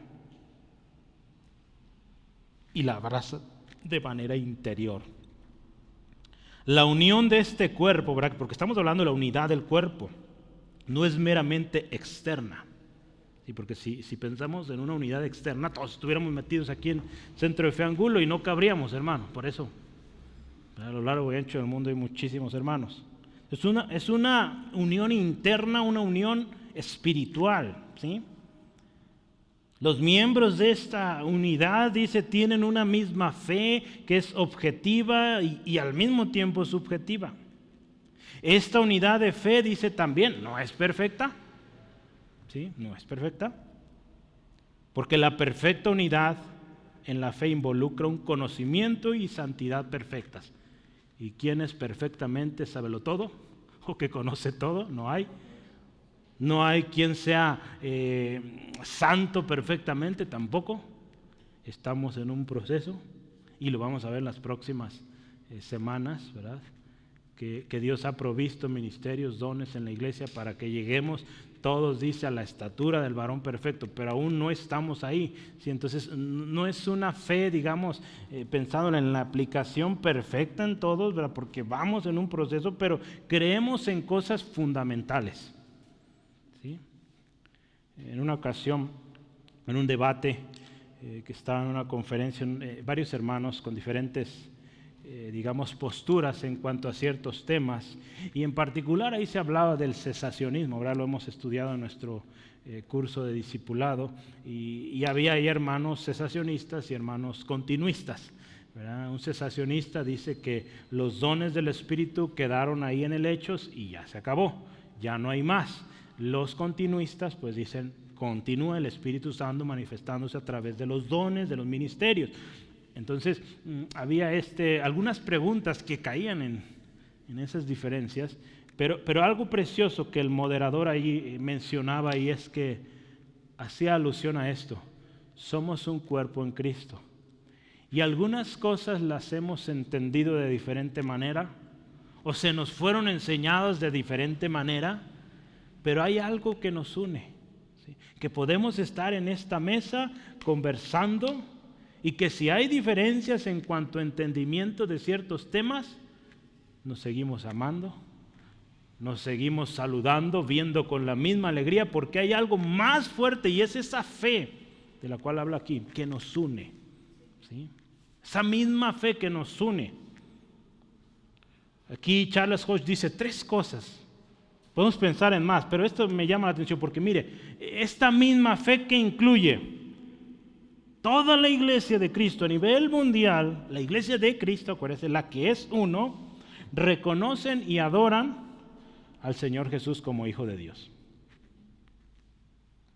y la abrazan de manera interior. La unión de este cuerpo, ¿verdad? Porque estamos hablando de la unidad del cuerpo, no es meramente externa. ¿Sí? Porque si pensamos en una unidad externa, todos estuviéramos metidos aquí en Centro de Fe Angulo y no cabríamos, hermano. Por eso, a lo largo y ancho del mundo hay muchísimos hermanos. Es una unión interna, una unión espiritual. ¿Sí? Los miembros de esta unidad, dice, tienen una misma fe que es objetiva y al mismo tiempo subjetiva. Esta unidad de fe, dice también, no es perfecta. ¿Sí? No es perfecta. Porque la perfecta unidad en la fe involucra un conocimiento y santidad perfectas. ¿Y quién es perfectamente sábelo todo? ¿O que conoce todo? No hay. No hay quien sea santo perfectamente, tampoco. Estamos en un proceso y lo vamos a ver en las próximas semanas, ¿verdad? Que Dios ha provisto ministerios, dones en la iglesia para que lleguemos todos, dice, a la estatura del varón perfecto, pero aún no estamos ahí. ¿Sí? Entonces no es una fe, digamos, pensando en la aplicación perfecta en todos, ¿verdad? Porque vamos en un proceso, pero creemos en cosas fundamentales. ¿Sí? En una ocasión, en un debate que estaba en una conferencia, varios hermanos con diferentes, digamos, posturas en cuanto a ciertos temas, y en particular ahí se hablaba del cesacionismo. Ahora lo hemos estudiado en nuestro curso de discipulado, y había ahí hermanos cesacionistas y hermanos continuistas. ¿Verdad? Un cesacionista dice que los dones del Espíritu quedaron ahí en el Hechos y ya se acabó, ya no hay más. Los continuistas pues dicen, continúa el Espíritu Santo manifestándose a través de los dones, de los ministerios. Entonces había algunas preguntas que caían en esas diferencias, pero algo precioso que el moderador ahí mencionaba, y es que hacía alusión a esto: somos un cuerpo en Cristo. Y algunas cosas las hemos entendido de diferente manera, o se nos fueron enseñadas de diferente manera, pero hay algo que nos une, ¿sí? Que podemos estar en esta mesa conversando, y que si hay diferencias en cuanto a entendimiento de ciertos temas, nos seguimos amando, nos seguimos saludando, viendo con la misma alegría, porque hay algo más fuerte, y es esa fe de la cual habla aquí, que nos une, ¿sí? Esa misma fe que nos une. Aquí Charles Hodge dice 3 cosas. Podemos pensar en más, pero esto me llama la atención porque mire, esta misma fe que incluye toda la iglesia de Cristo a nivel mundial, la iglesia de Cristo, acuérdense, la que es uno, reconocen y adoran al Señor Jesús como Hijo de Dios.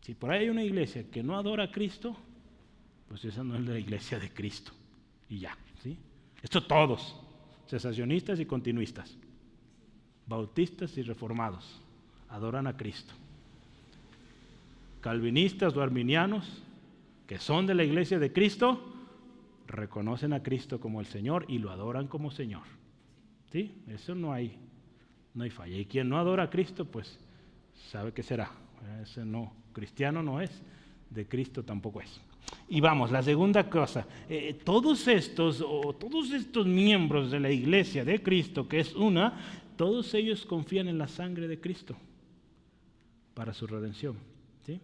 Si por ahí hay una iglesia que no adora a Cristo, pues esa no es la iglesia de Cristo. Y ya, ¿sí? Esto todos, cesacionistas y continuistas, bautistas y reformados, adoran a Cristo. Calvinistas o arminianos, que son de la iglesia de Cristo, reconocen a Cristo como el Señor y lo adoran como Señor. ¿Sí? Eso no hay falla. Y quien no adora a Cristo, pues sabe que será. Ese no, cristiano no es, de Cristo tampoco es. Y vamos, la segunda cosa, todos estos miembros de la iglesia de Cristo, que es una, todos ellos confían en la sangre de Cristo para su redención, ¿sí?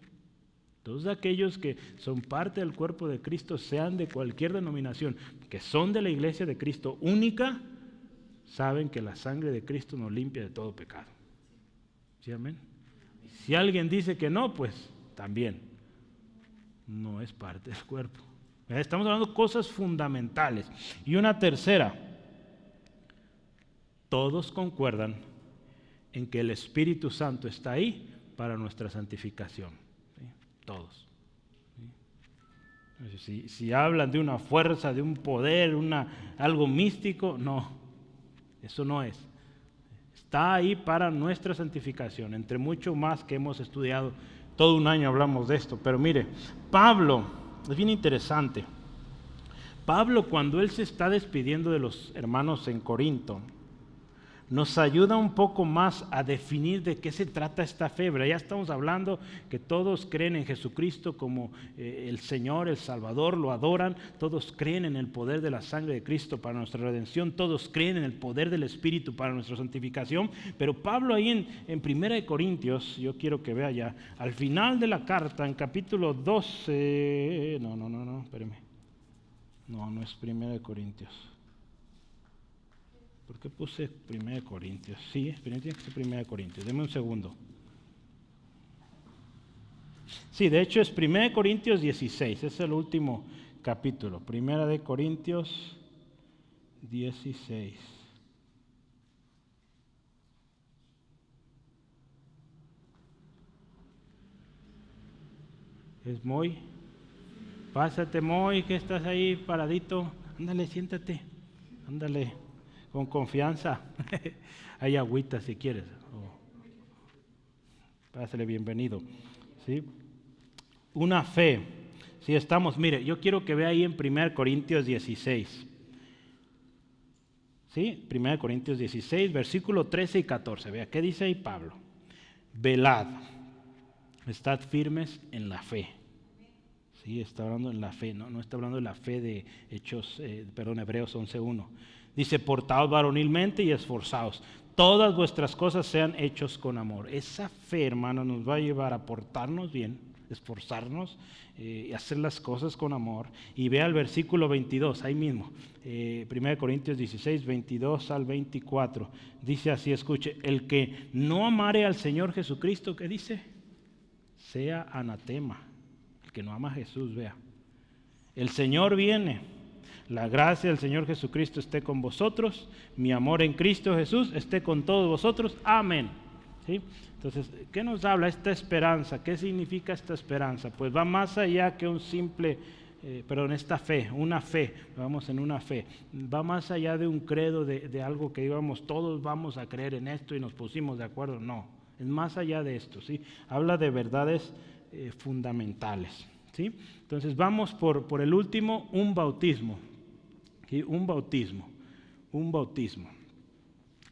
Todos aquellos que son parte del cuerpo de Cristo, sean de cualquier denominación, que son de la iglesia de Cristo única, saben que la sangre de Cristo nos limpia de todo pecado. ¿Sí, amén? Si alguien dice que no, pues también no es parte del cuerpo. Estamos hablando de cosas fundamentales. Y una tercera, todos concuerdan en que el Espíritu Santo está ahí para nuestra santificación. ¿Sí? Todos. ¿Sí? Si hablan de una fuerza, de un poder, algo místico, no, eso no es. Está ahí para nuestra santificación, entre mucho más que hemos estudiado. Todo un año hablamos de esto, pero mire, Pablo, es bien interesante. Pablo, cuando él se está despidiendo de los hermanos en Corinto, nos ayuda un poco más a definir de qué se trata esta fe. Ya estamos hablando que todos creen en Jesucristo como el Señor, el Salvador, lo adoran, todos creen en el poder de la sangre de Cristo para nuestra redención, todos creen en el poder del Espíritu para nuestra santificación, pero Pablo ahí en 1 Corintios, yo quiero que vea ya, al final de la carta, en capítulo 12, espérame, no es 1 Corintios. ¿Por qué puse 1 Corintios? Sí, tiene que ser 1 Corintios. Deme un segundo. Sí, de hecho es 1 Corintios 16. Es el último capítulo. 1 Corintios 16. Es Moy. Pásate, Moy, que estás ahí paradito. Ándale, siéntate. Ándale. Con confianza. Hay agüita si quieres. Pásale bienvenido. ¿Sí? Una fe. Si estamos, mire, yo quiero que vea ahí en 1 Corintios 16. ¿Sí? 1 Corintios 16, versículo 13 y 14. Vea, ¿qué dice ahí Pablo? Velad. Estad firmes en la fe. Sí, está hablando en la fe, no está hablando de la fe de Hebreos 11:1. Dice, portaos varonilmente y esforzaos. Todas vuestras cosas sean hechos con amor. Esa fe, hermano, nos va a llevar a portarnos bien, esforzarnos y hacer las cosas con amor. Y vea el versículo 22, ahí mismo. 1 Corintios 16, 22 al 24. Dice así, escuche, el que no amare al Señor Jesucristo, ¿qué dice? Sea anatema. El que no ama a Jesús, vea. El Señor viene. La gracia del Señor Jesucristo esté con vosotros. Mi amor en Cristo Jesús esté con todos vosotros. Amén. ¿Sí? Entonces, ¿qué nos habla esta esperanza? ¿Qué significa esta esperanza? Pues va más allá que un simple esta fe, una fe, vamos en una fe, va más allá de un credo, de algo que digamos, todos vamos a creer en esto y nos pusimos de acuerdo, no, es más allá de esto, ¿sí? Habla de verdades fundamentales, ¿sí? Entonces vamos por el último, un bautismo, ¿sí? Un bautismo.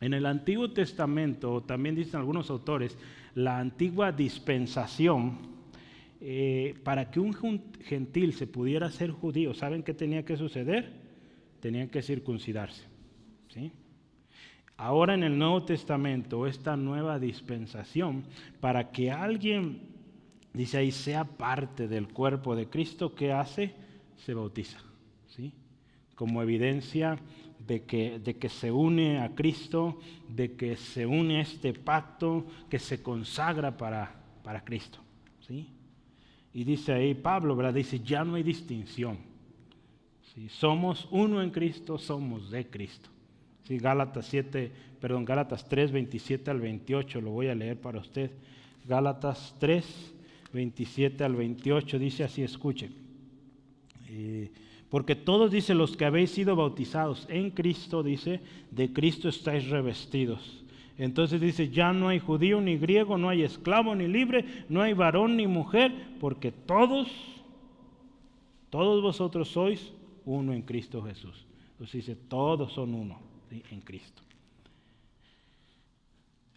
En el Antiguo Testamento, también dicen algunos autores, la antigua dispensación, para que un gentil se pudiera ser judío, ¿saben qué tenía que suceder? Tenían que circuncidarse, ¿sí? Ahora en el Nuevo Testamento, esta nueva dispensación, para que alguien, dice ahí, sea parte del cuerpo de Cristo, ¿qué hace? Se bautiza, ¿sí? Como evidencia de que se une a Cristo, de que se une a este pacto, que se consagra para Cristo, ¿sí? Y dice ahí Pablo, ¿verdad? Dice, ya no hay distinción. ¿Sí? Somos uno en Cristo, somos de Cristo. ¿Sí? Gálatas 3, 27 al 28, lo voy a leer para usted. Gálatas 3, 27 al 28, dice así, escuche. Porque todos, dice, los que habéis sido bautizados en Cristo, dice, de Cristo estáis revestidos. Entonces dice, ya no hay judío ni griego, no hay esclavo ni libre, no hay varón ni mujer, porque todos vosotros sois uno en Cristo Jesús. Entonces dice, todos son uno, ¿sí? En Cristo.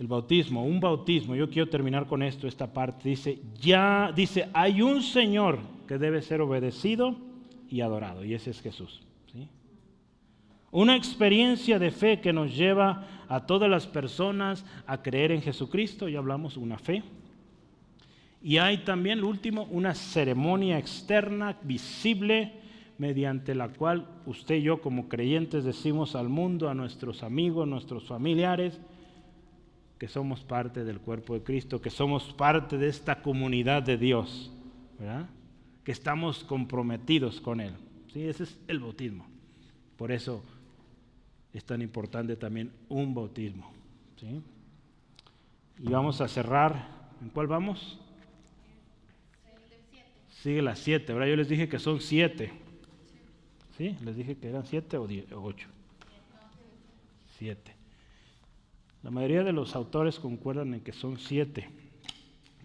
El bautismo, un bautismo, yo quiero terminar con esto, esta parte, dice, hay un Señor que debe ser obedecido y adorado, y ese es Jesús, ¿sí? Una experiencia de fe que nos lleva a todas las personas a creer en Jesucristo, ya hablamos, una fe. Y hay también, lo último, una ceremonia externa, visible, mediante la cual usted y yo como creyentes decimos al mundo, a nuestros amigos, nuestros familiares, que somos parte del cuerpo de Cristo, que somos parte de esta comunidad de Dios, ¿verdad? Que estamos comprometidos con Él, ¿sí? Ese es el bautismo. Por eso es tan importante también un bautismo, ¿sí? Y vamos a cerrar, ¿en cuál vamos? Sigue las 7, ¿verdad? Yo les dije que son 7, ¿sí? Les dije que eran 7 o 8. 7. La mayoría de los autores concuerdan en que son 7,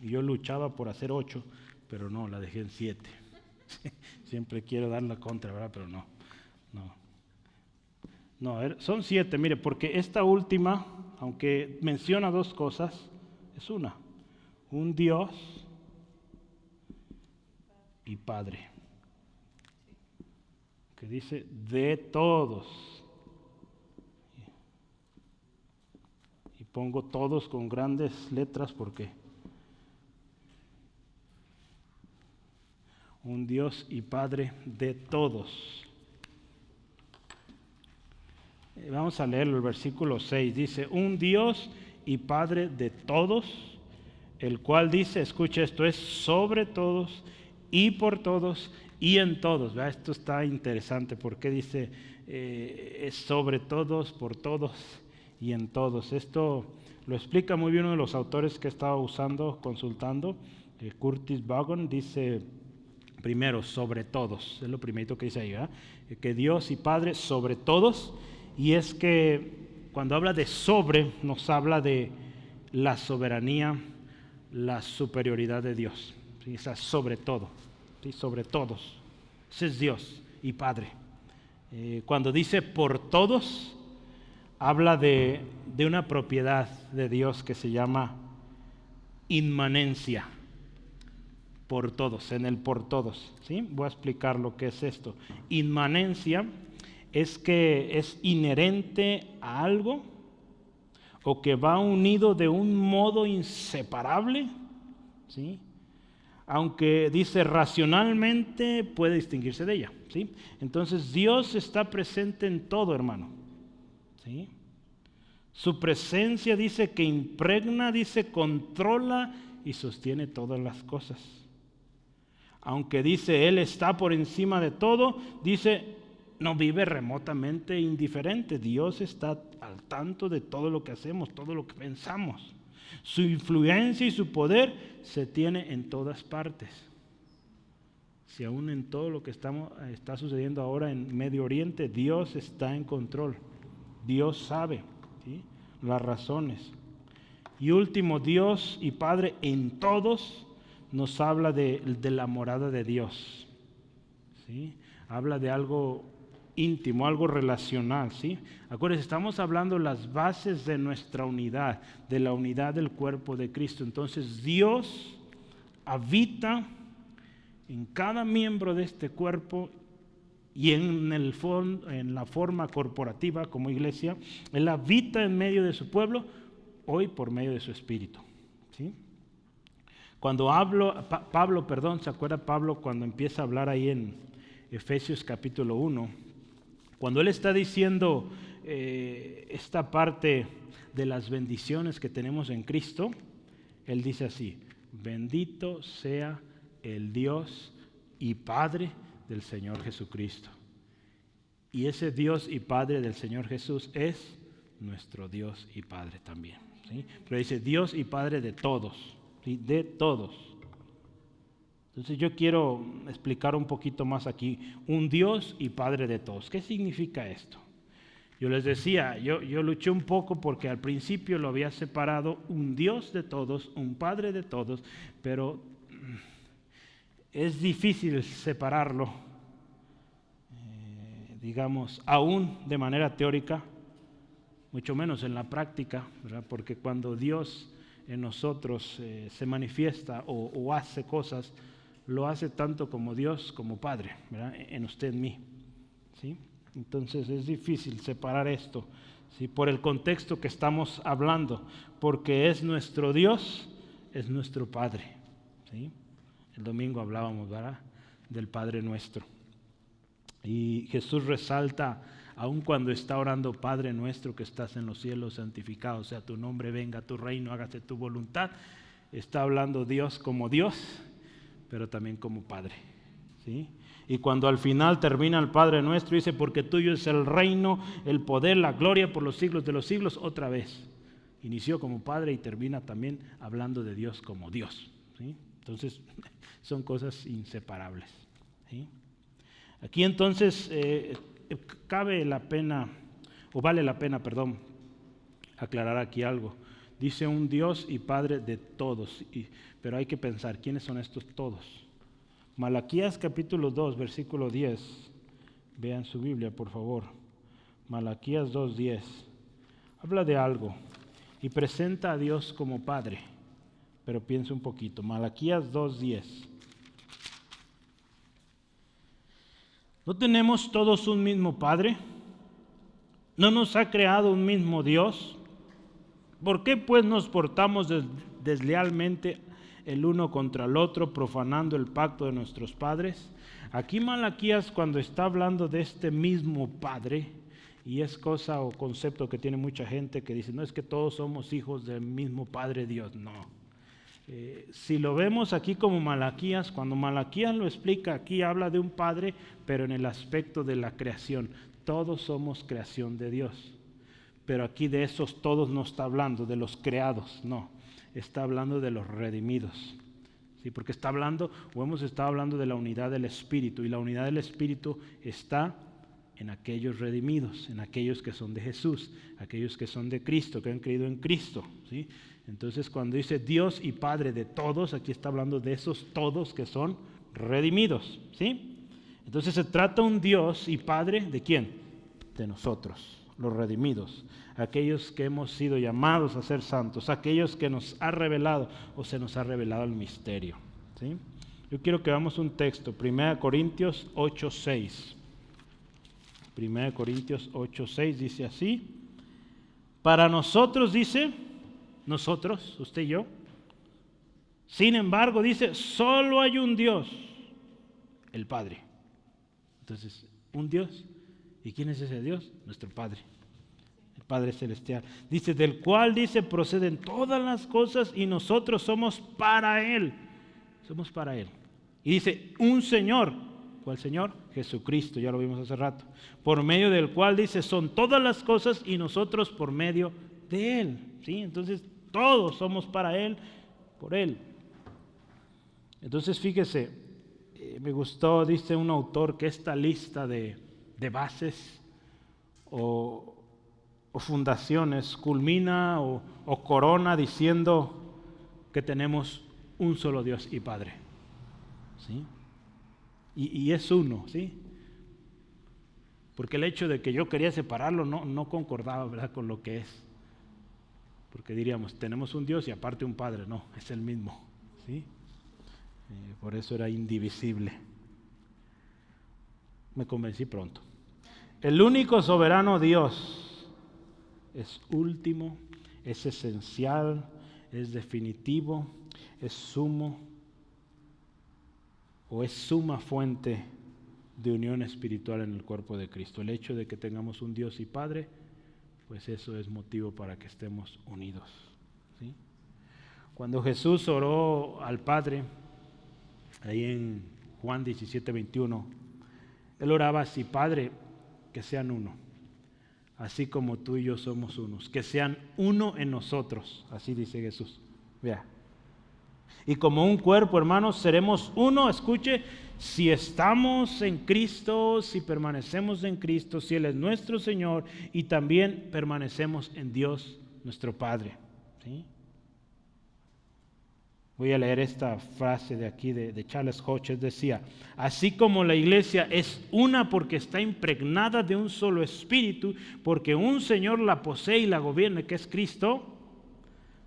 y yo luchaba por hacer 8, pero no, la dejé en 7. Siempre quiero dar la contra, ¿verdad? Pero no. No, son 7, mire, porque esta última, aunque menciona 2 cosas, es una. Un Dios y Padre. Que dice de todos. Y pongo todos con grandes letras porque un Dios y Padre de todos. Vamos a leerlo, el versículo 6, dice, un Dios y Padre de todos, el cual dice, escucha esto, es sobre todos y por todos y en todos. ¿Verdad? Esto está interesante, porque dice, es sobre todos, por todos y en todos. Esto lo explica muy bien uno de los autores que estaba usando, consultando, Curtis Vaughan, dice, primero, sobre todos, es lo primerito que dice ahí, ¿verdad? Que Dios y Padre sobre todos. Y es que cuando habla de sobre, nos habla de la soberanía, la superioridad de Dios, ¿sí? Esa sobre todo, ¿sí? Sobre todos. Ese es Dios y Padre. Cuando dice por todos, habla de una propiedad de Dios que se llama inmanencia. Por todos, en el por todos, ¿sí? Voy a explicar lo que es esto. Inmanencia es que es inherente a algo o que va unido de un modo inseparable, ¿sí? Aunque dice racionalmente puede distinguirse de ella, ¿sí? Entonces Dios está presente en todo, hermano, ¿sí? Su presencia dice que impregna, dice controla y sostiene todas las cosas. Aunque dice Él está por encima de todo, dice no vive remotamente indiferente. Dios está al tanto de todo lo que hacemos, todo lo que pensamos. Su influencia y su poder se tiene en todas partes. Si aún en todo lo que está sucediendo ahora en Medio Oriente, Dios está en control. Dios sabe, ¿sí?, las razones. Y último, Dios y Padre en todos nos habla de la morada de Dios, ¿sí? Habla de algo íntimo, algo relacional, ¿sí? Acuérdense, estamos hablando las bases de nuestra unidad, de la unidad del cuerpo de Cristo. Entonces Dios habita en cada miembro de este cuerpo y en la forma corporativa como iglesia. Él habita en medio de su pueblo, hoy por medio de su Espíritu, ¿sí? Cuando ¿se acuerda Pablo cuando empieza a hablar ahí en Efesios capítulo 1? Cuando él está diciendo esta parte de las bendiciones que tenemos en Cristo, él dice así: bendito sea el Dios y Padre del Señor Jesucristo. Y ese Dios y Padre del Señor Jesús es nuestro Dios y Padre también, ¿sí? Pero dice Dios y Padre de todos, ¿sí?, de todos. Entonces yo quiero explicar un poquito más aquí, un Dios y Padre de todos. ¿Qué significa esto? Yo les decía, yo luché un poco porque al principio lo había separado, un Dios de todos, un Padre de todos, pero es difícil separarlo, digamos, aún de manera teórica, mucho menos en la práctica, ¿verdad? Porque cuando Dios en nosotros se manifiesta o hace cosas, lo hace tanto como Dios como Padre, ¿verdad?, en usted, en mí, ¿sí? Entonces es difícil separar esto, ¿sí?, por el contexto que estamos hablando, porque es nuestro Dios, es nuestro Padre, ¿sí? El domingo hablábamos, ¿verdad?, del Padre nuestro. Y Jesús resalta, aun cuando está orando: Padre nuestro que estás en los cielos, santificado sea tu nombre, venga tu reino, hágase tu voluntad. Está hablando Dios como Dios, pero también como Padre, ¿sí? Y cuando al final termina el Padre nuestro, dice: porque tuyo es el reino, el poder, la gloria por los siglos de los siglos. Otra vez, inició como Padre y termina también hablando de Dios como Dios, ¿sí? Entonces, son cosas inseparables, ¿sí? Aquí entonces vale la pena, aclarar aquí algo. Dice un Dios y Padre de todos, pero hay que pensar, ¿quiénes son estos todos? Malaquías capítulo 2, versículo 10. Vean su Biblia, por favor. Malaquías 2:10. Habla de algo y presenta a Dios como Padre, pero piensa un poquito. Malaquías 2:10. ¿No tenemos todos un mismo Padre? ¿No nos ha creado un mismo Dios? ¿Por qué pues nos portamos deslealmente el uno contra el otro, profanando el pacto de nuestros padres? Aquí Malaquías, cuando está hablando de este mismo Padre, y es cosa o concepto que tiene mucha gente que dice: no, es que todos somos hijos del mismo Padre Dios. No. Si lo vemos aquí como Malaquías, cuando Malaquías lo explica aquí, habla de un Padre, pero en el aspecto de la creación. Todos somos creación de Dios. Pero aquí de esos todos no está hablando, de los creados, no. Está hablando de los redimidos. ¿Sí? Porque hemos estado hablando de la unidad del Espíritu, y la unidad del Espíritu está en aquellos redimidos, en aquellos que son de Jesús, aquellos que son de Cristo, que han creído en Cristo, ¿sí? Entonces cuando dice Dios y Padre de todos, aquí está hablando de esos todos que son redimidos, ¿sí? Entonces se trata un Dios y Padre ¿de quién? De nosotros, los redimidos, aquellos que hemos sido llamados a ser santos, aquellos que nos ha revelado o se nos ha revelado el misterio, ¿sí? Yo quiero que veamos un texto, 1 Corintios 8:6. 1 Corintios 8:6 dice así: para nosotros, dice, nosotros, usted y yo, sin embargo, dice, solo hay un Dios, el Padre. Entonces, un Dios. ¿Y quién es ese Dios? Nuestro Padre, el Padre Celestial. Dice, del cual, dice, proceden todas las cosas y nosotros somos para Él. Somos para Él. Y dice, un Señor. ¿Cuál Señor? Jesucristo, ya lo vimos hace rato. Por medio del cual, dice, son todas las cosas y nosotros por medio de Él. ¿Sí? Entonces, todos somos para Él, por Él. Entonces, fíjese, Me gustó, dice un autor, que esta lista de bases o fundaciones culmina o corona diciendo que tenemos un solo Dios y Padre. ¿Sí? Y es uno, ¿sí? Porque el hecho de que yo quería separarlo no concordaba, ¿verdad?, con lo que es. Porque diríamos, tenemos un Dios y aparte un Padre. No, es el mismo, ¿sí? Por eso era indivisible. Me convencí pronto. El único soberano Dios es último, es esencial, es definitivo, es sumo o es suma fuente de unión espiritual en el cuerpo de Cristo. El hecho de que tengamos un Dios y Padre, pues eso es motivo para que estemos unidos, ¿sí? Cuando Jesús oró al Padre, ahí en Juan 17:21, Él oraba así: Padre, que sean uno, así como tú y yo somos unos, que sean uno en nosotros, así dice Jesús. Vea. Y como un cuerpo, hermanos, seremos uno, escuche, si estamos en Cristo, si permanecemos en Cristo, si Él es nuestro Señor y también permanecemos en Dios, nuestro Padre, ¿sí? Voy a leer esta frase de aquí de Charles Hodges. Decía: así como la iglesia es una porque está impregnada de un solo espíritu, porque un Señor la posee y la gobierna, que es Cristo,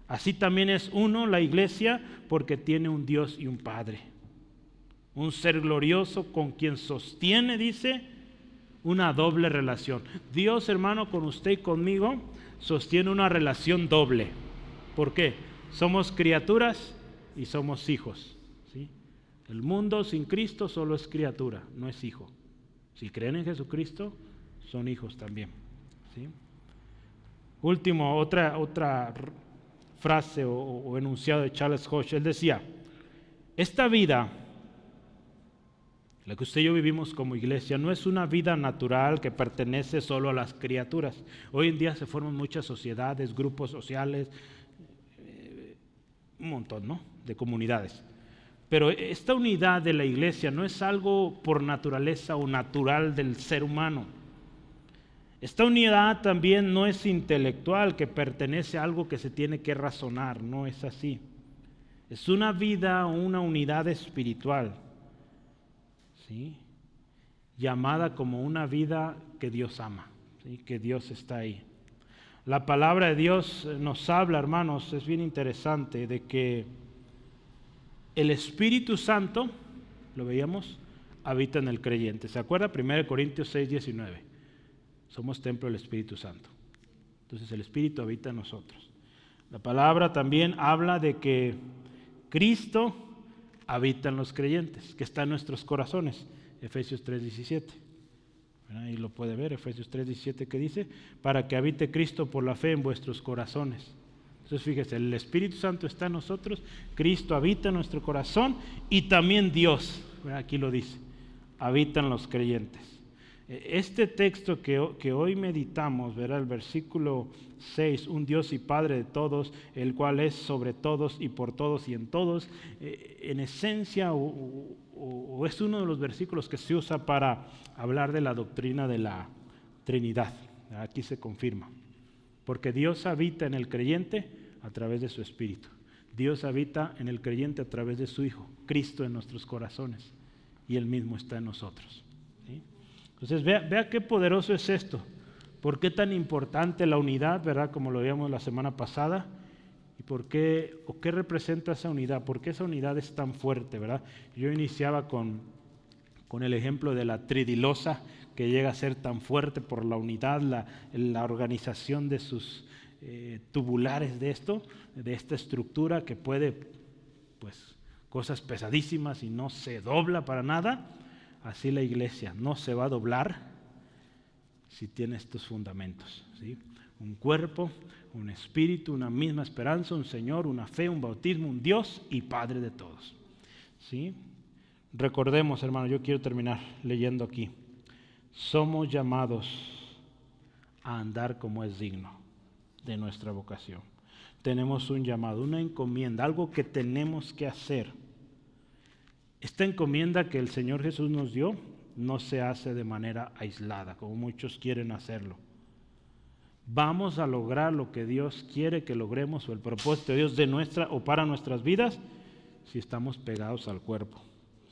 así también es uno la iglesia porque tiene un Dios y un Padre, un ser glorioso con quien sostiene, dice, una doble relación. Dios, hermano, con usted y conmigo sostiene una relación doble. ¿Por qué? Somos criaturas y somos hijos, ¿sí? El mundo sin Cristo solo es criatura, no es hijo. Si creen en Jesucristo, son hijos también, ¿sí? Último, otra frase o enunciado de Charles Hodge. Él decía: esta vida, la que usted y yo vivimos como iglesia, no es una vida natural que pertenece solo a las criaturas. Hoy en día se forman muchas sociedades, grupos sociales, un montón, ¿no?, de comunidades. Pero esta unidad de la iglesia no es algo por naturaleza o natural del ser humano. Esta unidad también no es intelectual, que pertenece a algo que se tiene que razonar, no es así. Es una vida, una unidad espiritual, ¿sí?, llamada como una vida que Dios ama, ¿sí?, que Dios está ahí. La palabra de Dios nos habla, hermanos, es bien interesante, de que el Espíritu Santo, lo veíamos, habita en el creyente. ¿Se acuerda? 1 Corintios 6:19. Somos templo del Espíritu Santo. Entonces el Espíritu habita en nosotros. La palabra también habla de que Cristo habita en los creyentes, que está en nuestros corazones. Efesios 3:17. Ahí lo puede ver, Efesios 3:17, que dice: para que habite Cristo por la fe en vuestros corazones. Entonces fíjese, el Espíritu Santo está en nosotros, Cristo habita en nuestro corazón y también Dios, aquí lo dice, habita en los creyentes. Este texto que hoy meditamos, verá el versículo 6, un Dios y Padre de todos, el cual es sobre todos y por todos y en todos, en esencia o es uno de los versículos que se usa para hablar de la doctrina de la Trinidad. Aquí se confirma, porque Dios habita en el creyente a través de su Espíritu. Dios habita en el creyente a través de su Hijo, Cristo, en nuestros corazones, y Él mismo está en nosotros, ¿sí? Entonces vea qué poderoso es esto. ¿Por qué tan importante la unidad, verdad? Como lo veíamos la semana pasada. ¿Y por qué, o qué representa esa unidad? ¿Por qué esa unidad es tan fuerte, verdad? Yo iniciaba con el ejemplo de la tridilosa, que llega a ser tan fuerte por la unidad, la organización de sus tubulares de esta estructura que puede, pues, cosas pesadísimas y no se dobla para nada. Así la iglesia no se va a doblar si tiene estos fundamentos, ¿sí? Un cuerpo, un espíritu, una misma esperanza, un Señor, una fe, un bautismo, un Dios y Padre de todos, ¿sí? Recordemos, hermano, yo quiero terminar leyendo aquí. Somos llamados a andar como es digno de nuestra vocación. Tenemos un llamado, una encomienda, algo que tenemos que hacer. Esta encomienda que el Señor Jesús nos dio no se hace de manera aislada, como muchos quieren hacerlo. Vamos a lograr lo que Dios quiere que logremos, o el propósito de Dios de nuestra o para nuestras vidas, si estamos pegados al cuerpo,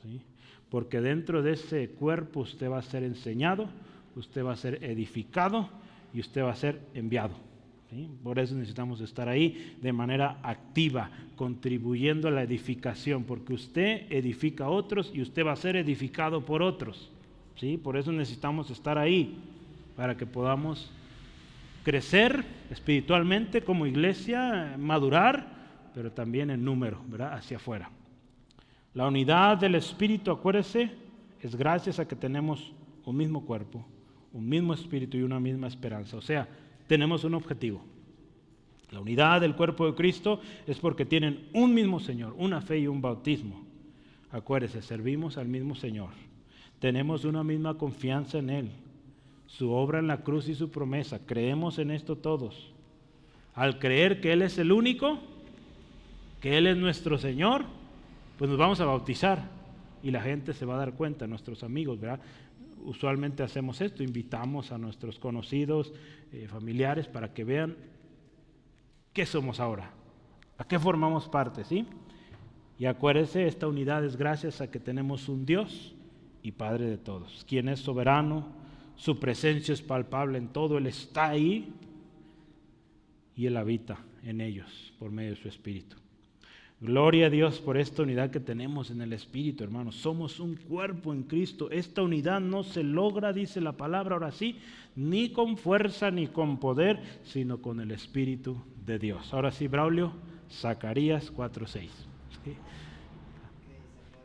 ¿sí? Porque dentro de ese cuerpo usted va a ser enseñado, usted va a ser edificado y usted va a ser enviado, ¿sí? Por eso necesitamos estar ahí de manera activa, contribuyendo a la edificación, porque usted edifica a otros y usted va a ser edificado por otros, ¿sí? Por eso necesitamos estar ahí, para que podamos crecer espiritualmente como iglesia, madurar, pero también en número, ¿verdad? Hacia afuera. La unidad del Espíritu, acuérdese, es gracias a que tenemos un mismo cuerpo, un mismo espíritu y una misma esperanza. O sea, tenemos un objetivo. La unidad del cuerpo de Cristo es porque tienen un mismo Señor, una fe y un bautismo. Acuérdese, servimos al mismo Señor. Tenemos una misma confianza en Él. Su obra en la cruz y su promesa. Creemos en esto todos. Al creer que Él es el único, que Él es nuestro Señor, pues nos vamos a bautizar y la gente se va a dar cuenta, nuestros amigos, ¿verdad? Usualmente hacemos esto, invitamos a nuestros conocidos, familiares, para que vean qué somos ahora, a qué formamos parte, ¿sí? Y acuérdense, esta unidad es gracias a que tenemos un Dios y Padre de todos, quien es soberano. Su presencia es palpable en todo, Él está ahí y Él habita en ellos por medio de su Espíritu. Gloria a Dios por esta unidad que tenemos en el Espíritu, hermanos. Somos un cuerpo en Cristo. Esta unidad no se logra, dice la palabra, ahora sí, ni con fuerza ni con poder, sino con el Espíritu de Dios. Ahora sí, Braulio, Zacarías 4:6. ¿Sí?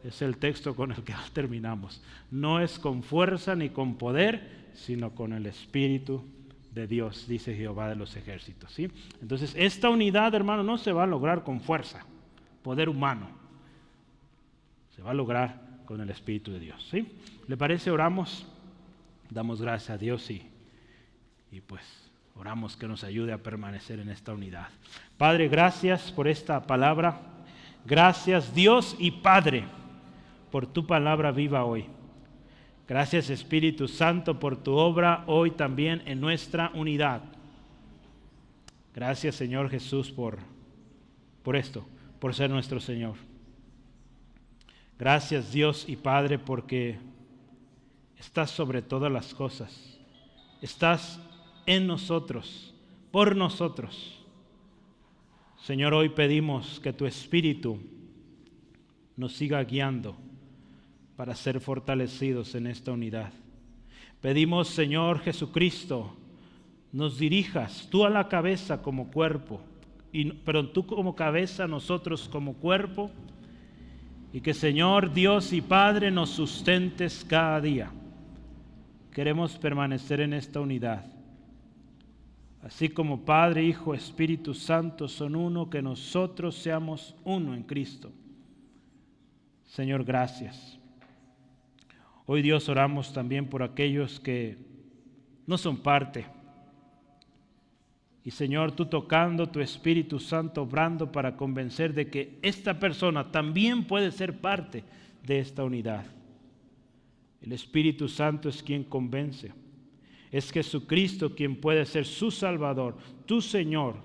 Es el texto con el que terminamos. No es con fuerza ni con poder, sino con el Espíritu de Dios, dice Jehová de los ejércitos, ¿sí? Entonces, esta unidad, hermano, no se va a lograr con fuerza, poder humano. Se va a lograr con el Espíritu de Dios, ¿sí? ¿Le parece? Oramos, damos gracias a Dios y pues oramos que nos ayude a permanecer en esta unidad. Padre, gracias por esta palabra. Gracias, Dios y Padre, por tu palabra viva hoy. Gracias, Espíritu Santo, por tu obra hoy también en nuestra unidad. Gracias, Señor Jesús, por esto, por ser nuestro Señor. Gracias, Dios y Padre, porque estás sobre todas las cosas. Estás en nosotros, por nosotros. Señor, hoy pedimos que tu Espíritu nos siga guiando para ser fortalecidos en esta unidad. Pedimos, Señor Jesucristo, nos dirijas tú a la cabeza como cuerpo, pero tú como cabeza, nosotros como cuerpo, y que, Señor Dios y Padre, nos sustentes cada día. Queremos permanecer en esta unidad. Así como Padre, Hijo, Espíritu Santo son uno, que nosotros seamos uno en Cristo. Señor, gracias. Hoy, Dios, oramos también por aquellos que no son parte. Y, Señor, tú tocando tu Espíritu Santo, obrando para convencer de que esta persona también puede ser parte de esta unidad. El Espíritu Santo es quien convence. Es Jesucristo quien puede ser su Salvador, tu Señor.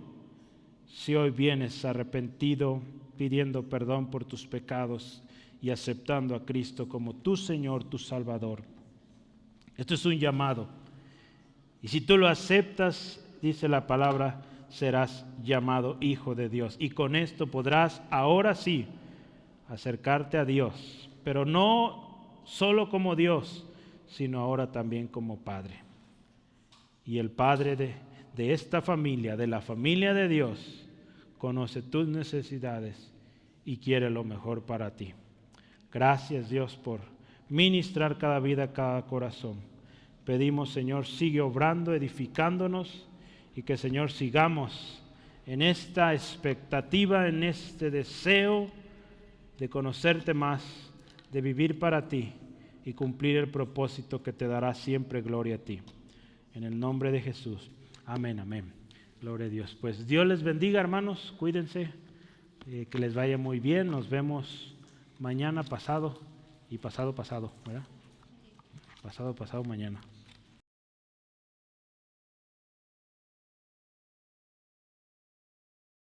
Si hoy vienes arrepentido, pidiendo perdón por tus pecados y aceptando a Cristo como tu Señor, tu Salvador. Esto es un llamado. Y si tú lo aceptas, dice la palabra, serás llamado hijo de Dios. Y con esto podrás ahora sí acercarte a Dios, pero no solo como Dios, sino ahora también como Padre. Y el Padre de esta familia, de la familia de Dios, conoce tus necesidades y quiere lo mejor para ti. Gracias, Dios, por ministrar cada vida, cada corazón. Pedimos, Señor, sigue obrando, edificándonos, y que, Señor, sigamos en esta expectativa, en este deseo de conocerte más, de vivir para ti y cumplir el propósito que te dará siempre gloria a ti. En el nombre de Jesús. Amén, amén. Gloria a Dios. Pues Dios les bendiga, hermanos. Cuídense, que les vaya muy bien. Nos vemos mañana, pasado y pasado, ¿verdad? Pasado, mañana.